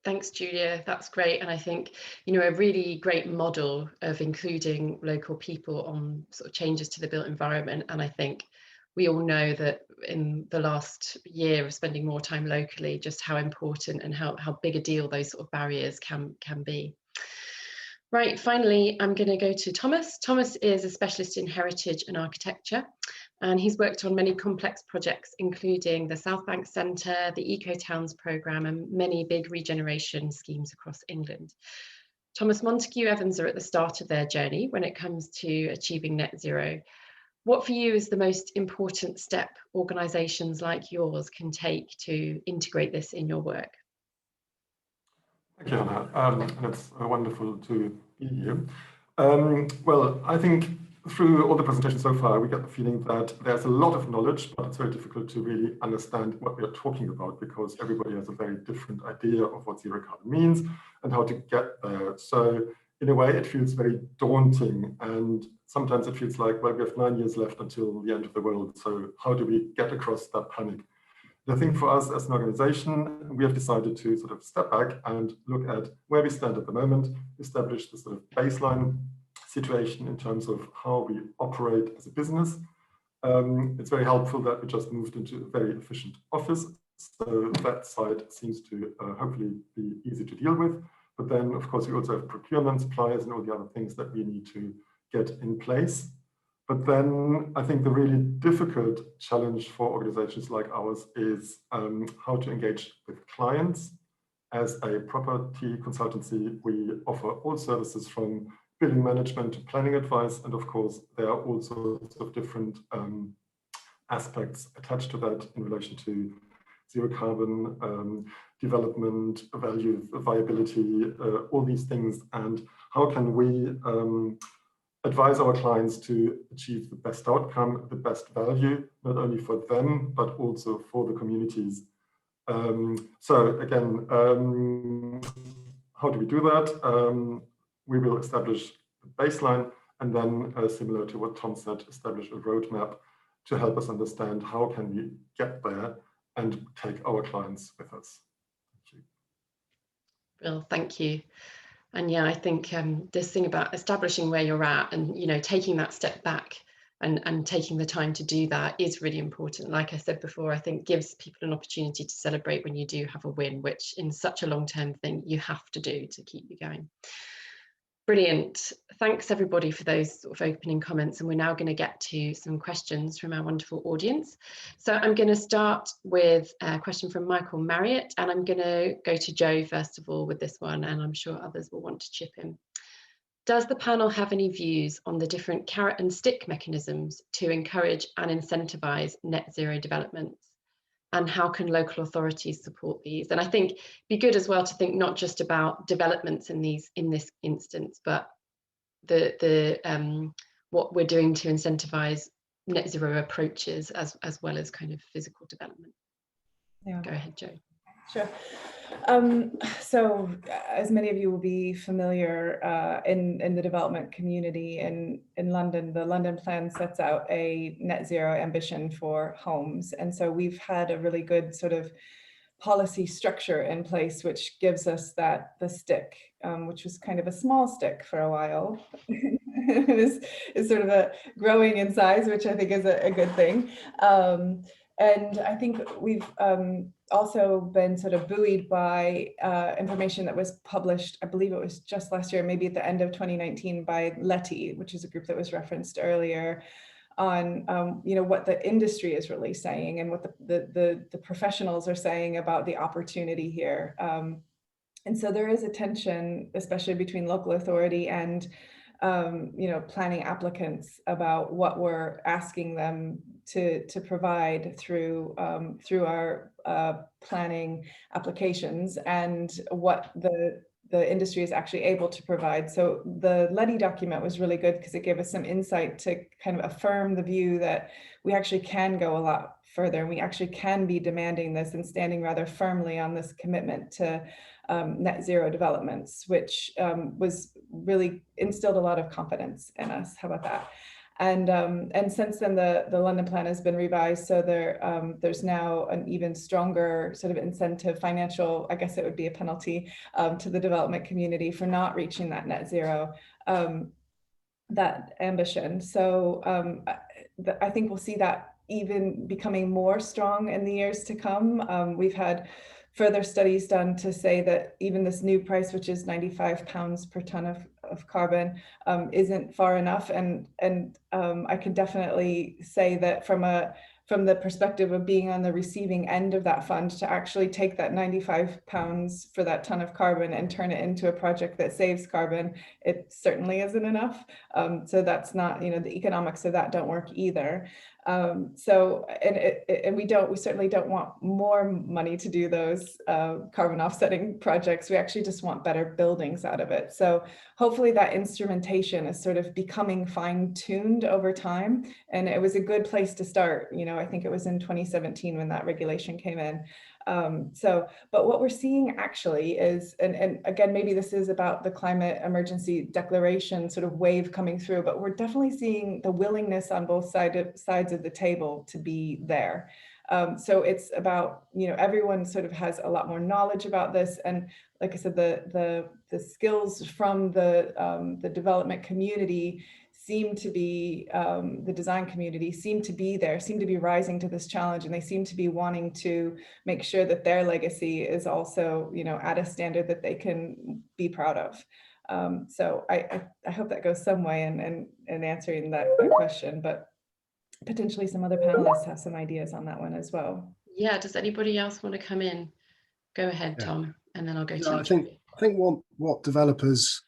Thanks, Julia. That's great. And I think, you know, a really great model of including local people on sort of changes to the built environment. And I think we all know that in the last year of spending more time locally, just how important and how big a deal those sort of barriers can be. Right, finally, I'm going to go to Thomas. Thomas is a specialist in heritage and architecture, and he's worked on many complex projects, including the South Bank Centre, the Eco Towns programme, and many big regeneration schemes across England. Thomas, Montague Evans are at the start of their journey when it comes to achieving net zero. What for you is the most important step organisations like yours can take to integrate this in your work? Thank you, Hannah. And it's wonderful to be here. Well, I think through all the presentations so far, we get the feeling that there's a lot of knowledge, but it's very difficult to really understand what we are talking about because everybody has a very different idea of what zero carbon means and how to get there. So in a way, it feels very daunting, and sometimes it feels like, well, we have 9 years left until the end of the world. So how do we get across that panic? I think for us as an organization, we have decided to sort of step back and look at where we stand at the moment, establish the sort of baseline situation in terms of how we operate as a business. It's very helpful that we just moved into a very efficient office. So that side seems to hopefully be easy to deal with. But then, of course, we also have procurement, suppliers, and all the other things that we need to get in place. But then I think the really difficult challenge for organizations like ours is how to engage with clients. As a property consultancy, we offer all services from building management to planning advice. And of course, there are all sorts of different aspects attached to that in relation to zero carbon, development, value, viability, all these things. And how can we advise our clients to achieve the best outcome, the best value, not only for them, but also for the communities. So again, how do we do that? We will establish a baseline and then, similar to what Tom said, establish a roadmap to help us understand how can we get there and take our clients with us. Thank you. Well, thank you. And yeah, I think this thing about establishing where you're at and, you know, taking that step back and taking the time to do that is really important. Like I said before, I think gives people an opportunity to celebrate when you do have a win, which in such a long-term thing you have to do to keep you going. Brilliant. Thanks everybody for those sort of opening comments, and we're now going to get to some questions from our wonderful audience. So I'm going to start with a question from Michael Marriott, and I'm going to go to Joe first of all with this one, and I'm sure others will want to chip in. Does the panel have any views on the different carrot and stick mechanisms to encourage and incentivize net zero developments? And how can local authorities support these? And I think it'd be good as well to think not just about developments in this instance, but what we're doing to incentivize net zero approaches as well as kind of physical development. Yeah. Go ahead, Joe. Sure. So as many of you will be familiar in the development community in London, the London plan sets out a net zero ambition for homes. And so we've had a really good sort of policy structure in place, which gives us the stick, which was kind of a small stick for a while. is sort of growing in size, which I think is a good thing. And I think we've also been sort of buoyed by information that was published, I believe it was just last year, maybe at the end of 2019 by LETI, which is a group that was referenced earlier, on what the industry is really saying and what the professionals are saying about the opportunity here. And so there is a tension, especially between local authority and planning applicants about what we're asking them to provide through our planning applications and what the industry is actually able to provide. So the LETI document was really good because it gave us some insight to kind of affirm the view that we actually can go a lot further and we actually can be demanding this and standing rather firmly on this commitment to net zero developments, which was really instilled a lot of confidence in us. How about that? And since then, the London plan has been revised, so there's now an even stronger sort of incentive, financial, I guess it would be a penalty to the development community for not reaching that net zero, that ambition. So I think we'll see that even becoming more strong in the years to come. We've had further studies done to say that even this new price, which is £95 per ton of carbon, isn't far enough. And I can definitely say that from the perspective of being on the receiving end of that fund, to actually take that £95 for that ton of carbon and turn it into a project that saves carbon, it certainly isn't enough. So that's not, the economics of that don't work either. So, and we certainly don't want more money to do those carbon offsetting projects. We actually just want better buildings out of it. So hopefully that instrumentation is sort of becoming fine-tuned over time. And it was a good place to start. I think it was in 2017 when that regulation came in. But what we're seeing actually is, and again, maybe this is about the climate emergency declaration sort of wave coming through, but we're definitely seeing the willingness on both sides of the table to be there. So it's about, everyone sort of has a lot more knowledge about this. And like I said, the skills from the development community seem to be, the design community seem to be there, seem to be rising to this challenge, and they seem to be wanting to make sure that their legacy is also, at a standard that they can be proud of. So I hope that goes some way in answering that question, but potentially some other panelists have some ideas on that one as well. Yeah, does anybody else want to come in? Go ahead, Tom, and then I'll go to you. I think what developers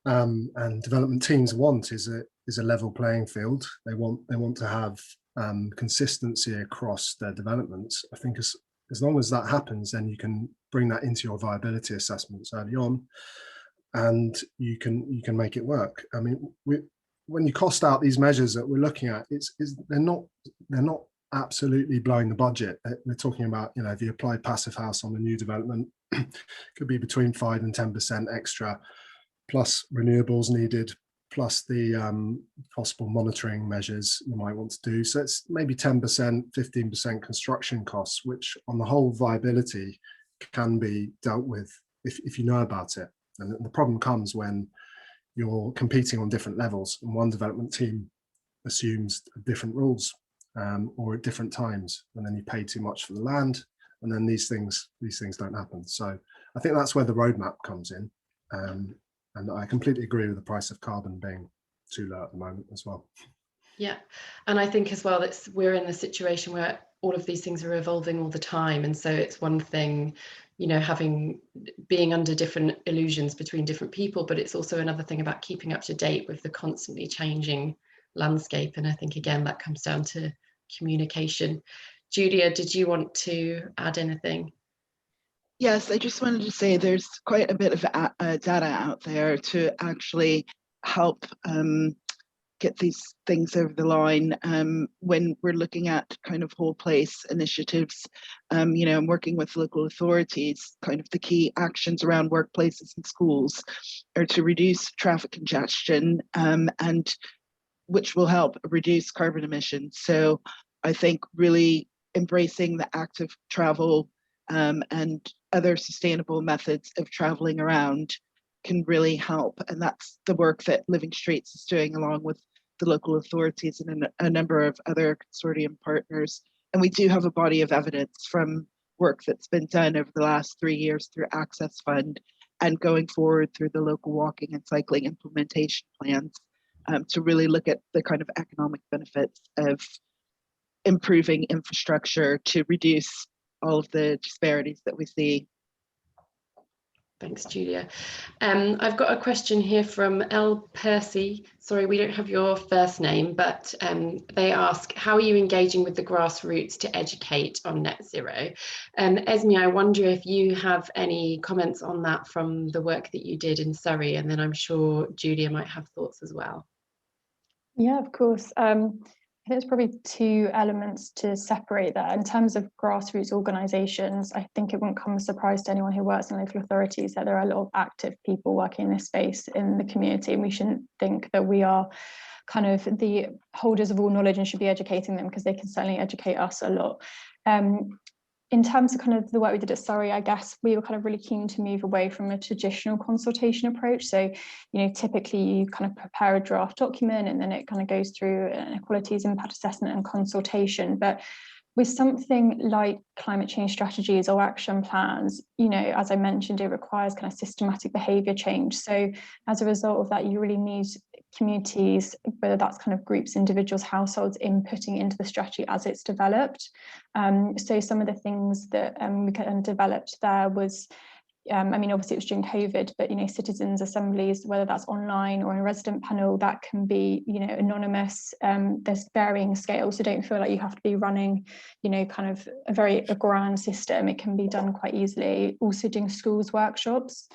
and development teams want is a level playing field. They want to have consistency across their developments. I think as long as that happens, then you can bring that into your viability assessments early on, and you can make it work. I mean, when you cost out these measures that we're looking at, they're not absolutely blowing the budget. We're talking about, if you apply passive house on a new development, could be between 5 and 10% extra, plus renewables needed, plus the possible monitoring measures you might want to do. So it's maybe 10%, 15% construction costs, which on the whole viability can be dealt with if you know about it. And the problem comes when you're competing on different levels and one development team assumes different rules or at different times, and then you pay too much for the land, and then these things don't happen. So I think that's where the roadmap comes in. And I completely agree with the price of carbon being too low at the moment as well. Yeah, and I think as well that we're in the situation where all of these things are evolving all the time, and so it's one thing, being under different illusions between different people, but it's also another thing about keeping up to date with the constantly changing landscape. And I think again that comes down to communication. Julia, did you want to add anything? Yes, I just wanted to say there's quite a bit of data out there to actually help get these things over the line. When we're looking at kind of whole place initiatives, you know, and working with local authorities, kind of the key actions around workplaces and schools are to reduce traffic congestion, and which will help reduce carbon emissions. So I think really embracing the active travel and other sustainable methods of traveling around can really help. And that's the work that Living Streets is doing along with the local authorities and a number of other consortium partners. And we do have a body of evidence from work that's been done over the last 3 years through Access Fund and going forward through the local walking and cycling implementation plans, to really look at the kind of economic benefits of improving infrastructure to reduce all of the disparities that we see. Thanks, Julia. I've got a question here from L. Percy. Sorry, we don't have your first name, but they ask, how are you engaging with the grassroots to educate on net zero? Esme, I wonder if you have any comments on that from the work that you did in Surrey, and then I'm sure Julia might have thoughts as well. Yeah, of course. I think there's probably two elements to separate that. In terms of grassroots organisations, I think it won't come as a surprise to anyone who works in local authorities that there are a lot of active people working in this space in the community, and we shouldn't think that we are kind of the holders of all knowledge and should be educating them, because they can certainly educate us a lot. In terms of kind of the work we did at Surrey, I guess we were kind of really keen to move away from a traditional consultation approach. So, you know, typically you kind of prepare a draft document and then it kind of goes through an equalities impact assessment and consultation. But with something like climate change strategies or action plans, you know, as I mentioned, it requires kind of systematic behaviour change. So as a result of that, you really need communities, whether that's kind of groups, individuals, households, inputting into the strategy as it's developed. So some of the things that we kind of developed there was, I mean, obviously it was during COVID, but, you know, citizens assemblies, whether that's online or in a resident panel, that can be, you know, anonymous. There's varying scales, so don't feel like you have to be running, you know, kind of a grand system. It can be done quite easily. Also doing schools workshops.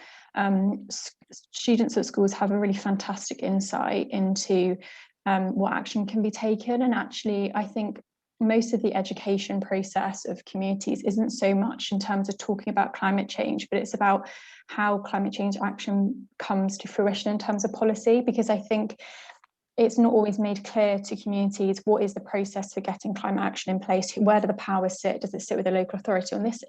Students at schools have a really fantastic insight into what action can be taken. And actually, I think most of the education process of communities isn't so much in terms of talking about climate change, but it's about how climate change action comes to fruition in terms of policy, because I think it's not always made clear to communities what is the process for getting climate action in place. Where do the powers sit? Does it sit with the local authority on this?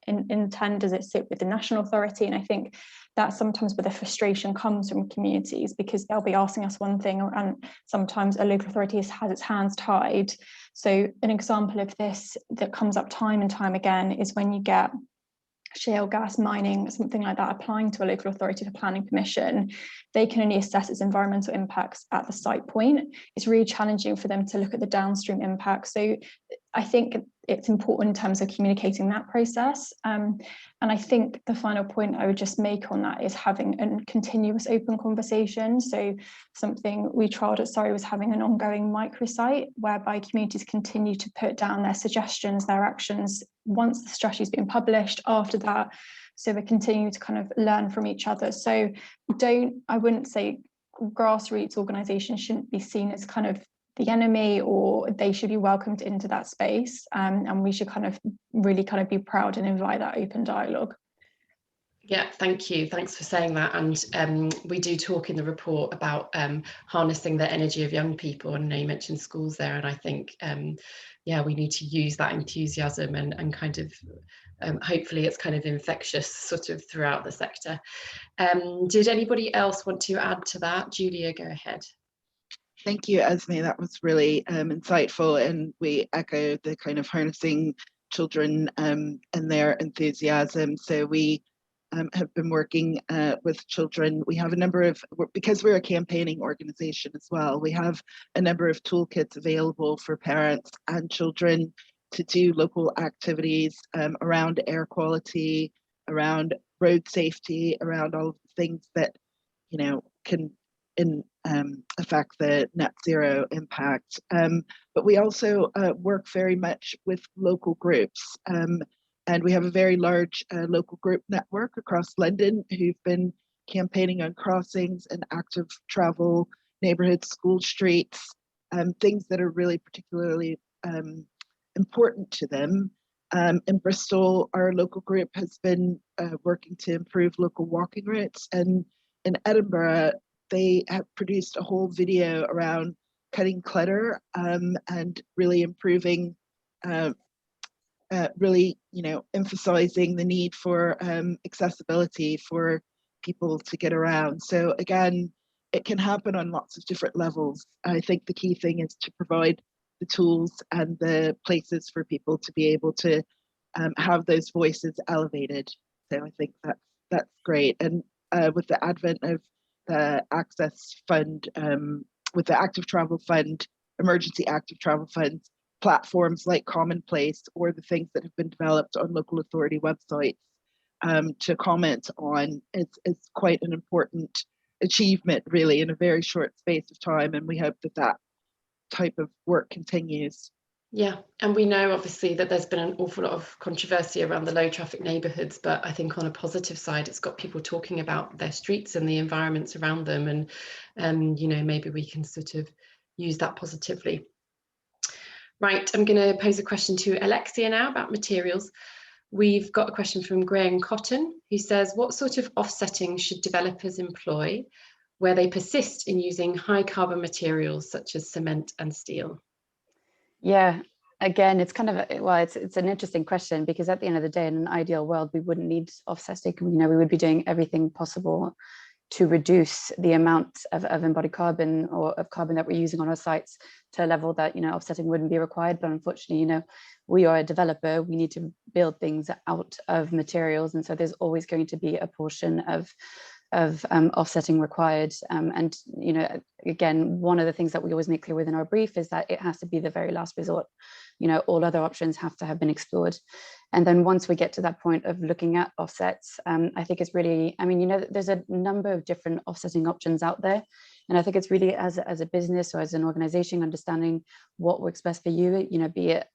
In turn, does it sit with the national authority? And I think that's sometimes where the frustration comes from communities, because they'll be asking us one thing and sometimes a local authority has its hands tied. So an example of this that comes up time and time again is when you get shale gas mining, something like that, applying to a local authority for planning permission, they can only assess its environmental impacts at the site point. It's really challenging for them to look at the downstream impacts. So I think it's important in terms of communicating that process. And I think the final point I would just make on that is having a continuous open conversation. So something we trialled at Surrey was having an ongoing microsite whereby communities continue to put down their suggestions, their actions once the strategy's been published, after that. So we're continuing to kind of learn from each other. So I wouldn't say grassroots organisations shouldn't be seen as kind of the enemy, or they should be welcomed into that space, and we should kind of really kind of be proud and invite that open dialogue. Yeah, thank you. Thanks for saying that. And we do talk in the report about harnessing the energy of young people, and you mentioned schools there, and I think yeah, we need to use that enthusiasm and kind of hopefully it's kind of infectious sort of throughout the sector. Did anybody else want to add to that? Julia, go ahead. Thank you, Esme. That was really insightful, and we echo the kind of harnessing children and their enthusiasm. So we have been working with children. We have a number of, because we're a campaigning organisation as well, we have a number of toolkits available for parents and children to do local activities around air quality, around road safety, around all of the things that, you know, can affect the net zero impact. But we also work very much with local groups. And we have a very large local group network across London who've been campaigning on crossings and active travel neighborhoods, school streets, things that are really particularly important to them. In Bristol, our local group has been working to improve local walking routes, and in Edinburgh, they have produced a whole video around cutting clutter and really improving, really, emphasizing the need for accessibility for people to get around. So again, it can happen on lots of different levels. I think the key thing is to provide the tools and the places for people to be able to have those voices elevated. So I think that's great. And with the advent of the Access Fund, with the Active Travel Fund, Emergency Active Travel Funds, platforms like Commonplace, or the things that have been developed on local authority websites to comment on, it's quite an important achievement, really, in a very short space of time. And we hope that type of work continues. Yeah, and we know obviously that there's been an awful lot of controversy around the low traffic neighbourhoods, but I think on a positive side, it's got people talking about their streets and the environments around them, and maybe we can sort of use that positively. Right, I'm going to pose a question to Alexia now about materials. We've got a question from Graham Cotton, who says, what sort of offsetting should developers employ where they persist in using high carbon materials such as cement and steel? Yeah, again, it's kind of, it's an interesting question, because at the end of the day, in an ideal world, we wouldn't need offsetting. We would be doing everything possible to reduce the amount of embodied carbon or of carbon that we're using on our sites to a level that, offsetting wouldn't be required. But unfortunately, we are a developer, we need to build things out of materials. And so there's always going to be a portion of offsetting required. And again, one of the things that we always make clear within our brief is that it has to be the very last resort. All other options have to have been explored. And then once we get to that point of looking at offsets, I think it's really, there's a number of different offsetting options out there. And I think it's really, as a business or as an organization, understanding what works best for you,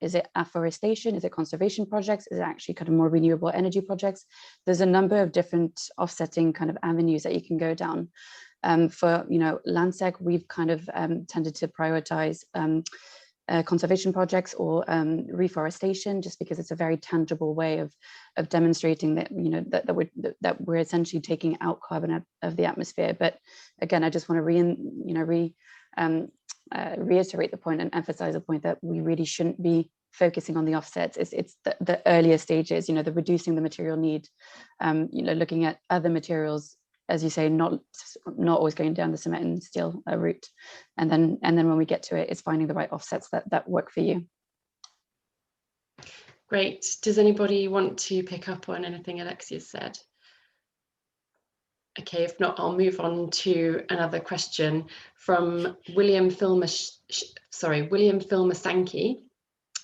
is it afforestation, is it conservation projects, is it actually kind of more renewable energy projects? There's a number of different offsetting kind of avenues that you can go down. For, Landsec, we've kind of tended to prioritize conservation projects or reforestation, just because it's a very tangible way of demonstrating that that we're essentially taking out carbon out of the atmosphere. But again, I just want to reiterate the point and emphasize the point that we really shouldn't be focusing on the offsets. It's the earlier stages, the reducing the material need, looking at other materials, as you say, not always going down the cement and steel route. And then when we get to it, it's finding the right offsets that work for you. Great. Does anybody want to pick up on anything Alexia said? Okay, if not, I'll move on to another question from William Filmasanki.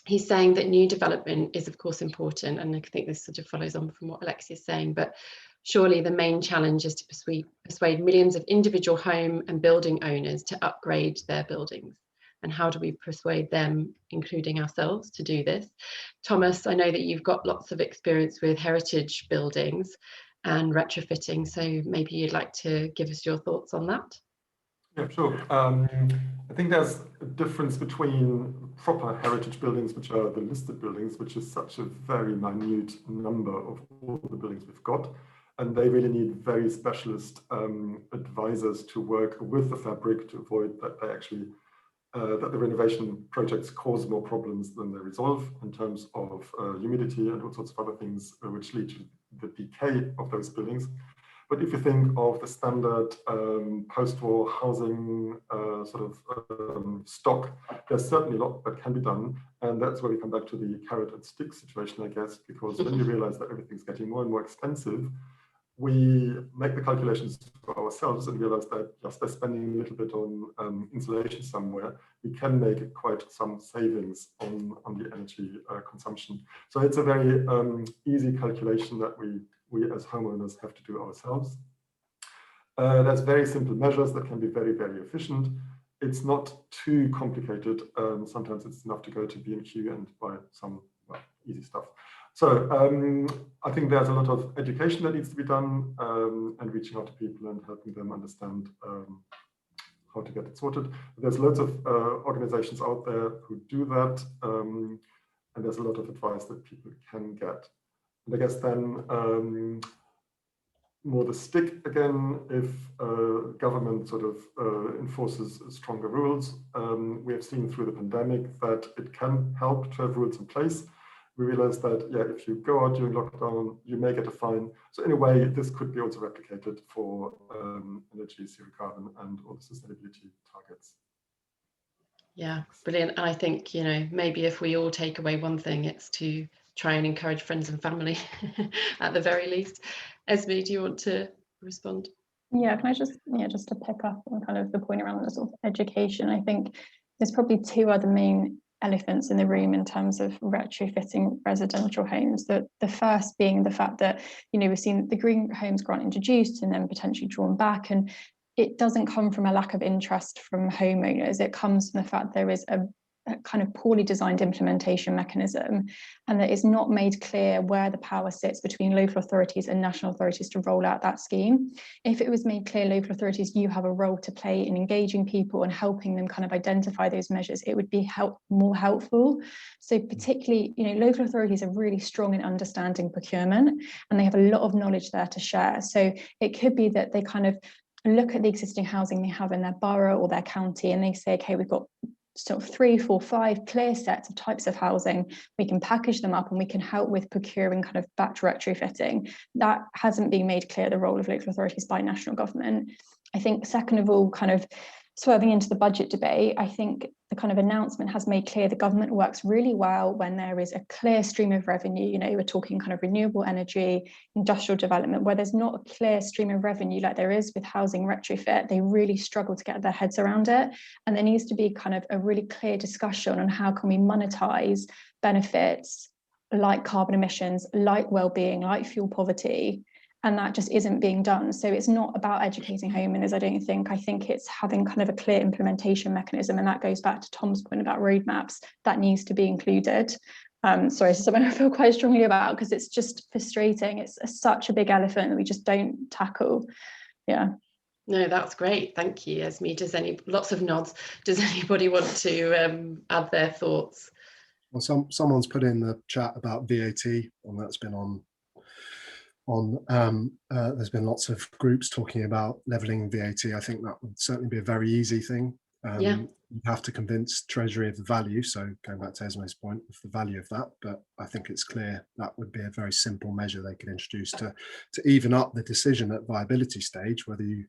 He's saying that new development is, of course, important. And I think this sort of follows on from what Alexia is saying, but surely the main challenge is to persuade millions of individual home and building owners to upgrade their buildings. And how do we persuade them, including ourselves, to do this? Thomas, I know that you've got lots of experience with heritage buildings and retrofitting, so maybe you'd like to give us your thoughts on that. Yeah, sure. I think there's a difference between proper heritage buildings, which are the listed buildings, which is such a very minute number of all the buildings we've got. And they really need very specialist advisors to work with the fabric to avoid that they actually, that the renovation projects cause more problems than they resolve in terms of humidity and all sorts of other things which lead to the decay of those buildings. But if you think of the standard post-war housing stock, there's certainly a lot that can be done. And that's where we come back to the carrot and stick situation, I guess, because when you realize that everything's getting more and more expensive, we make the calculations for ourselves and realize that just by spending a little bit on insulation somewhere, we can make quite some savings on the energy consumption. So it's a very easy calculation that we as homeowners have to do ourselves. There's very simple measures that can be very, very efficient. It's not too complicated. Sometimes it's enough to go to B&Q and buy some easy stuff. So I think there's a lot of education that needs to be done and reaching out to people and helping them understand how to get it sorted. There's loads of organizations out there who do that, and there's a lot of advice that people can get. And I guess then more the stick again, if government sort of enforces stronger rules. We have seen through the pandemic that it can help to have rules in place. We realized that, yeah, if you go out during lockdown, you may get a fine. So in a way, this could be also replicated for energy, zero carbon, and all the sustainability targets. Yeah, brilliant. And I think, you know, maybe if we all take away one thing, it's to try and encourage friends and family at the very least. Esme, do you want to respond? Yeah, can I just to pick up on kind of the point around the sort of education, I think there's probably two other main elephants in the room in terms of retrofitting residential homes. The first being the fact that, you know, we've seen the Green Homes Grant introduced and then potentially drawn back, and it doesn't come from a lack of interest from homeowners. It comes from the fact there is a kind of poorly designed implementation mechanism, and that it's not made clear where the power sits between local authorities and national authorities to roll out that scheme. If it was made clear local authorities, you have a role to play in engaging people and helping them kind of identify those measures, it would be more helpful. So particularly, you know, local authorities are really strong in understanding procurement, and they have a lot of knowledge there to share. So it could be that they kind of look at the existing housing they have in their borough or their county, and they say, okay, we've got sort of 3, 4, 5 clear sets of types of housing. We can package them up and we can help with procuring kind of batch retrofitting. That hasn't been made clear, the role of local authorities by national government. I think second of all, kind of swerving into the budget debate, I think the kind of announcement has made clear the government works really well when there is a clear stream of revenue. You know, we're talking kind of renewable energy, industrial development, where there's not a clear stream of revenue like there is with housing retrofit. They really struggle to get their heads around it. And there needs to be kind of a really clear discussion on how can we monetize benefits like carbon emissions, like well-being, like fuel poverty. And that just isn't being done. So it's not about educating homeowners, I don't think. I think it's having kind of a clear implementation mechanism. And that goes back to Tom's point about roadmaps. That needs to be included. Sorry, it's something I feel quite strongly about because it's just frustrating. It's such a big elephant that we just don't tackle. Yeah. No, that's great. Thank you, Esme. Lots of nods. Does anybody want to add their thoughts? Well, someone's put in the chat about VAT, and that's been on there's been lots of groups talking about levelling VAT. I think that would certainly be a very easy thing. Yeah. You have to convince Treasury of the value, so going back to Esme's point of the value of that, but I think it's clear that would be a very simple measure they could introduce to even up the decision at viability stage, whether you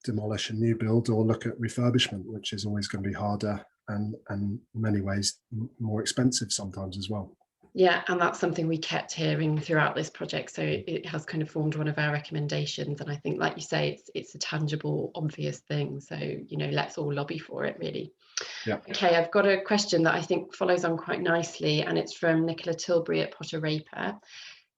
demolish a new build or look at refurbishment, which is always going to be harder and in many ways more expensive sometimes as well. Yeah, and that's something we kept hearing throughout this project. So it has kind of formed one of our recommendations. And I think, like you say, it's a tangible, obvious thing. So, you know, let's all lobby for it, really. Yeah. Okay, I've got a question that I think follows on quite nicely, and it's from Nicola Tilbury at Potter Raper,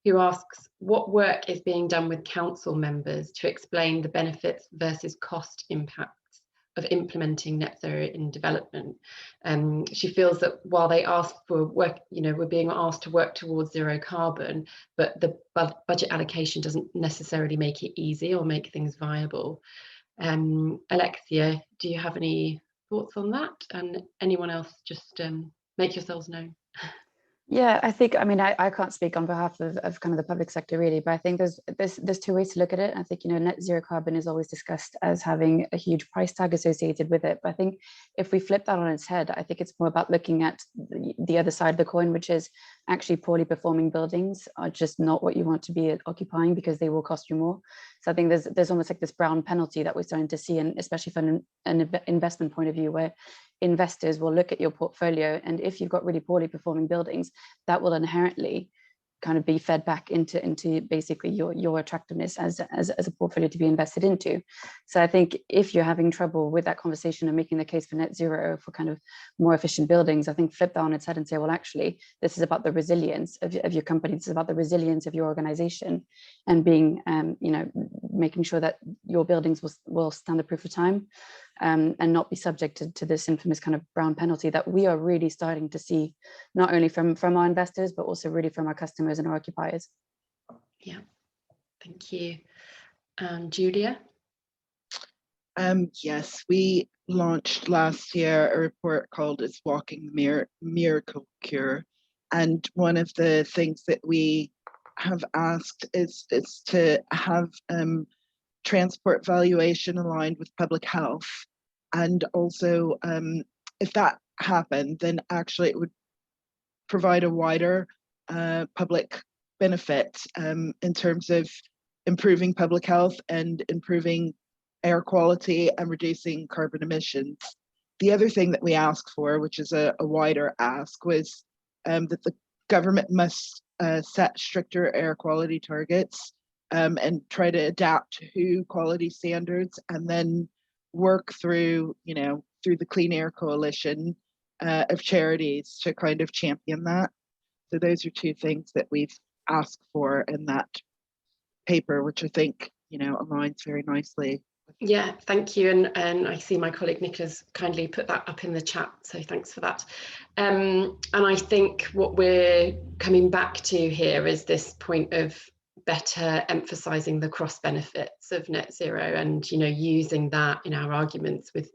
who asks, what work is being done with council members to explain the benefits versus cost impacts of implementing net zero in development? She feels that while they ask for work, you know, we're being asked to work towards zero carbon, but the budget allocation doesn't necessarily make it easy or make things viable. Alexia, do you have any thoughts on that? And anyone else, just make yourselves known. Yeah, I think, I mean, I can't speak on behalf of kind of the public sector really, but I think there's two ways to look at it. I think, you know, net zero carbon is always discussed as having a huge price tag associated with it. But I think if we flip that on its head, I think it's more about looking at the other side of the coin, which is actually poorly performing buildings are just not what you want to be occupying because they will cost you more. So I think there's almost like this brown penalty that we're starting to see, and especially from an investment point of view, where investors will look at your portfolio, and if you've got really poorly performing buildings, that will inherently kind of be fed back into basically your attractiveness as a portfolio to be invested into. So I think if you're having trouble with that conversation and making the case for net zero for kind of more efficient buildings, I think flip that on its head and say, well, actually, this is about the resilience of your company. This is about the resilience of your organization, and being, you know, making sure that your buildings will stand the proof of time, and not be subjected to this infamous kind of brown penalty that we are really starting to see, not only from our investors, but also really from our customers and our occupiers. Yeah, thank you. Julia? Yes, we launched last year a report called "Is Walking the Miracle Cure?" And one of the things that we have asked is to have transport valuation aligned with public health. And also, if that happened, then actually it would provide a wider public benefit in terms of improving public health and improving air quality and reducing carbon emissions. The other thing that we asked for, which is a wider ask, was that the government must set stricter air quality targets and try to adapt to quality standards, and then work through, through the Clean Air Coalition of charities to kind of champion that. So those are two things that we've asked for in that paper, which I think, aligns very nicely. Yeah, thank you. And I see my colleague Nicola's kindly put that up in the chat, so thanks for that. And I think what we're coming back to here is this point of better emphasising the cross benefits of net zero, and using that in our arguments with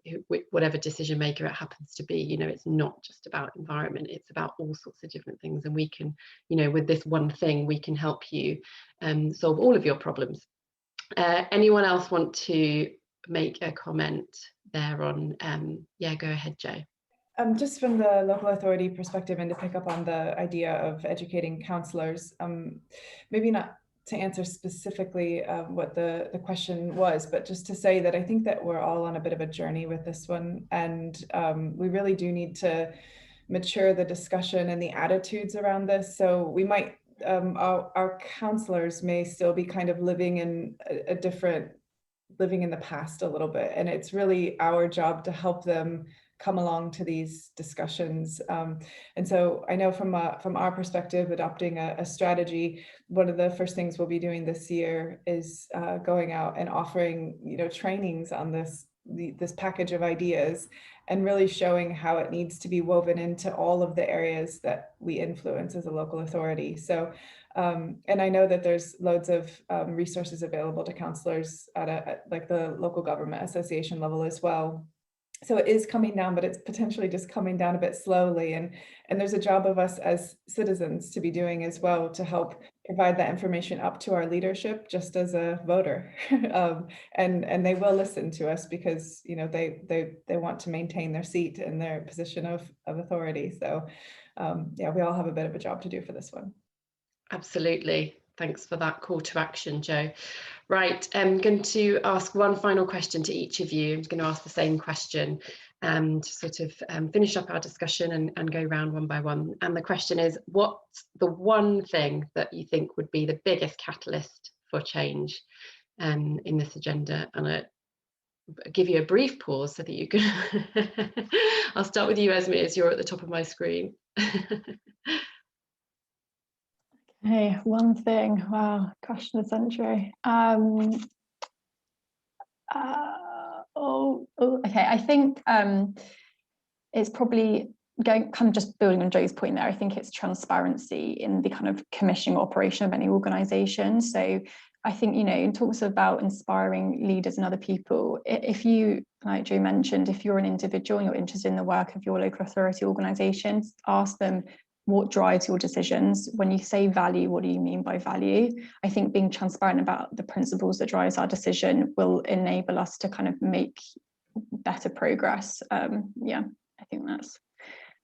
whatever decision maker it happens to be. It's not just about environment, it's about all sorts of different things, and we can, with this one thing, we can help you solve all of your problems. Anyone else want to make a comment there on? Yeah, go ahead, Joe. Just from the local authority perspective, and to pick up on the idea of educating councillors, maybe not to answer specifically what the question was, but just to say that I think that we're all on a bit of a journey with this one, and we really do need to mature the discussion and the attitudes around this. So we might, our councillors may still be kind of living in living in the past a little bit, and it's really our job to help them come along to these discussions. And so I know from our perspective, adopting a strategy, one of the first things we'll be doing this year is going out and offering, trainings on this package of ideas, and really showing how it needs to be woven into all of the areas that we influence as a local authority. So, and I know that there's loads of resources available to councillors at like the local government association level as well. So it is coming down, but it's potentially just coming down a bit slowly. And there's a job of us as citizens to be doing as well, to help provide that information up to our leadership, just as a voter. And they will listen to us, because they want to maintain their seat and their position of authority. So yeah, we all have a bit of a job to do for this one. Absolutely. Thanks for that call to action, Joe. Right, I'm going to ask one final question to each of you. I'm going to ask the same question to sort of finish up our discussion and go round one by one. And the question is, what's the one thing that you think would be the biggest catalyst for change in this agenda? And I'll give you a brief pause so that you can... I'll start with you, Esme, as you're at the top of my screen. Hey, one thing. Wow, question of the century. Okay. I think it's probably kind of just building on Joe's point there. I think it's transparency in the kind of commissioning operation of any organisation. So I think, in talks about inspiring leaders and other people, if you, like Joe mentioned, if you're an individual and you're interested in the work of your local authority organisations, ask them, what drives your decisions? When you say value, what do you mean by value? I think being transparent about the principles that drives our decision will enable us to kind of make better progress. Yeah, I think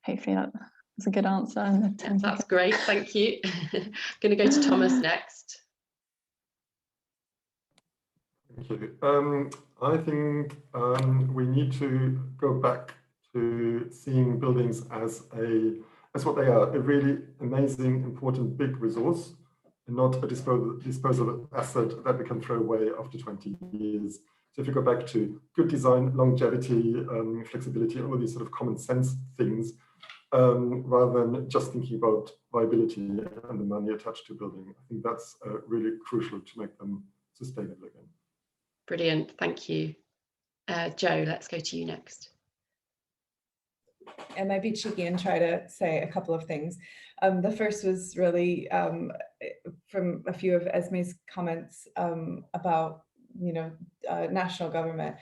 hopefully that's a good answer. That's great, thank you. Going to go to Thomas next. Thank you. I think we need to go back to seeing buildings as what they are, a really amazing, important, big resource, and not a disposable asset that we can throw away after 20 years. So if you go back to good design, longevity, flexibility, all of these sort of common sense things, rather than just thinking about viability and the money attached to building, I think that's really crucial to make them sustainable again. Brilliant, thank you. Joe, let's go to you next. And might be cheeky and try to say a couple of things. The first was really from a few of Esme's comments about national government.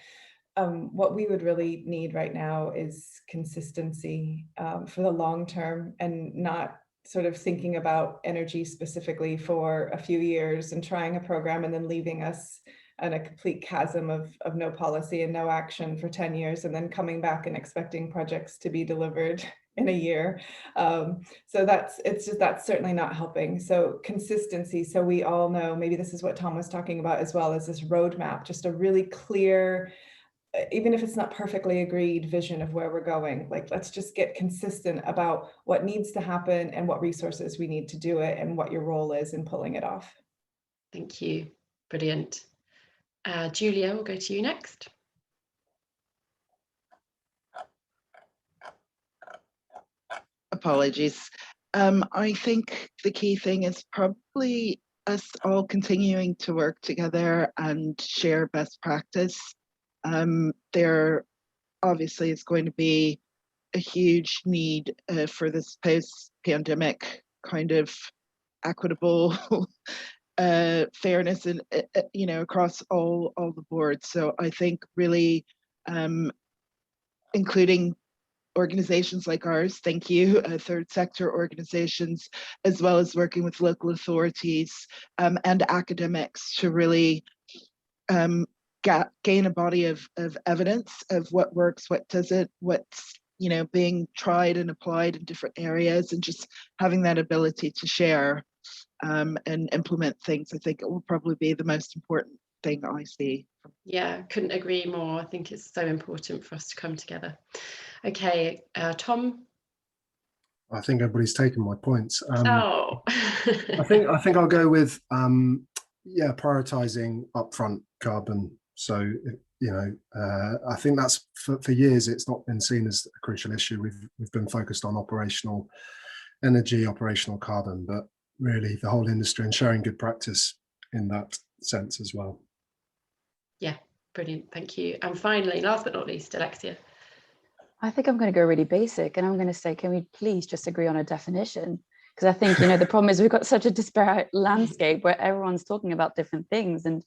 what we would really need right now is consistency for the long term, and not sort of thinking about energy specifically for a few years and trying a program and then leaving us in a complete chasm of no policy and no action for 10 years, and then coming back and expecting projects to be delivered in a year. So that's certainly not helping. So consistency, so we all know, maybe this is what Tom was talking about as well, as this roadmap, just a really clear, even if it's not perfectly agreed, vision of where we're going. Like, let's just get consistent about what needs to happen and what resources we need to do it, and what your role is in pulling it off. Thank you. Brilliant. Julia, we'll go to you next. Apologies. I think the key thing is probably us all continuing to work together and share best practice. There obviously is going to be a huge need for this post-pandemic kind of equitable fairness, and across all the boards. So I think really including organizations like ours, thank you, third sector organizations, as well as working with local authorities and academics to really gain a body of evidence of what works, what doesn't, what's being tried and applied in different areas, and just having that ability to share and implement things. I think it will probably be the most important thing I see. Yeah, couldn't agree more. I think it's so important for us to come together. Okay, Tom. I think everybody's taken my points. Oh, I think I'll go with prioritizing upfront carbon. So I think that's for years it's not been seen as a crucial issue. We've been focused on operational energy, operational carbon, but really the whole industry, and sharing good practice in that sense as well. Yeah, brilliant. Thank you. And finally, last but not least, Alexia. I think I'm going to go really basic, and I'm going to say, can we please just agree on a definition? Because I think, the problem is we've got such a disparate landscape where everyone's talking about different things, and,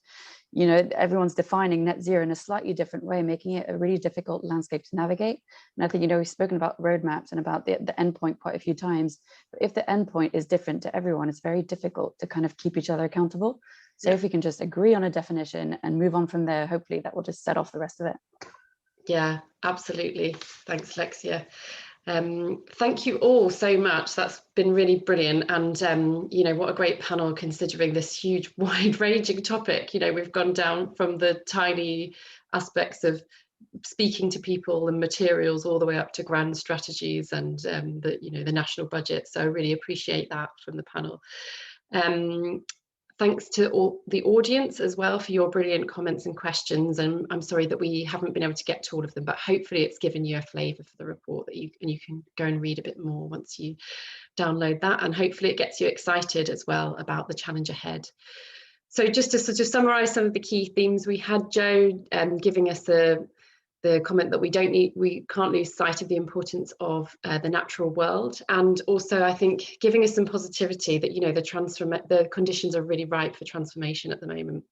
everyone's defining net zero in a slightly different way, making it a really difficult landscape to navigate. And I think, we've spoken about roadmaps and about the endpoint quite a few times, but if the endpoint is different to everyone, it's very difficult to kind of keep each other accountable. So if we can just agree on a definition and move on from there, hopefully that will just set off the rest of it. Yeah, absolutely. Thanks, Alexia. Thank you all so much. That's been really brilliant. And, what a great panel, considering this huge, wide-ranging topic. We've gone down from the tiny aspects of speaking to people and materials all the way up to grand strategies and the national budget. So I really appreciate that from the panel. Thanks to all the audience as well for your brilliant comments and questions. And I'm sorry that we haven't been able to get to all of them, but hopefully it's given you a flavour for the report that you can go and read a bit more once you download that. And hopefully it gets you excited as well about the challenge ahead. So just to sort of summarise some of the key themes, we had Joe giving us the comment that we can't lose sight of the importance of the natural world, and also I think giving us some positivity that the conditions are really ripe for transformation at the moment.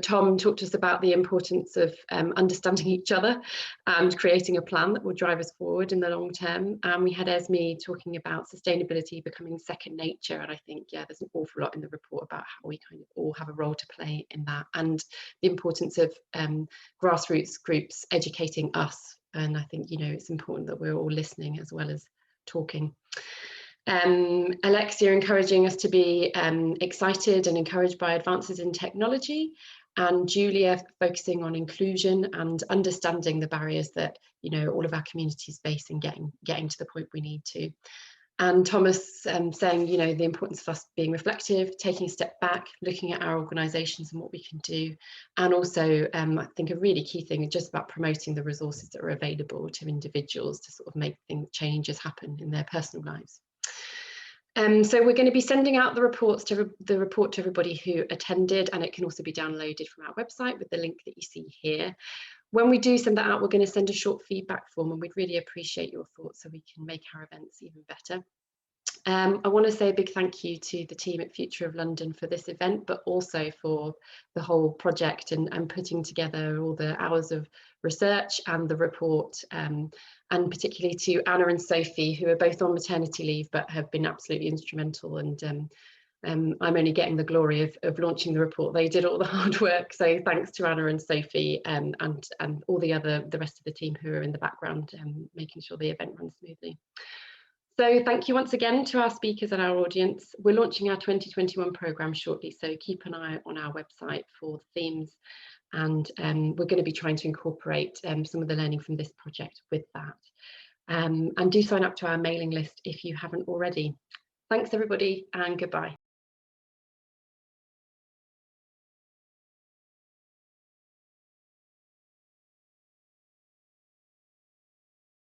Tom talked to us about the importance of understanding each other and creating a plan that will drive us forward in the long term. And we had Esme talking about sustainability becoming second nature. And I think, there's an awful lot in the report about how we kind of all have a role to play in that, and the importance of grassroots groups educating us. And I think, it's important that we're all listening as well as talking. Alexia encouraging us to be excited and encouraged by advances in technology, and Julia focusing on inclusion and understanding the barriers that all of our communities face in getting to the point we need to. And Thomas saying the importance of us being reflective, taking a step back, looking at our organisations and what we can do, and also I think a really key thing is just about promoting the resources that are available to individuals to sort of make changes happen in their personal lives. So we're going to be sending out the report to everybody who attended, and it can also be downloaded from our website with the link that you see here. When we do send that out, we're going to send a short feedback form, and we'd really appreciate your thoughts so we can make our events even better. I want to say a big thank you to the team at Future of London for this event, but also for the whole project and putting together all the hours of research and the report, and particularly to Anna and Sophie, who are both on maternity leave but have been absolutely instrumental. And I'm only getting the glory of launching the report. They did all the hard work, so thanks to Anna and Sophie, and all the rest of the team who are in the background, making sure the event runs smoothly. So thank you once again to our speakers and our audience. We're launching our 2021 programme shortly, so keep an eye on our website for the themes, and we're going to be trying to incorporate some of the learning from this project with that. And do sign up to our mailing list if you haven't already. Thanks everybody, and goodbye.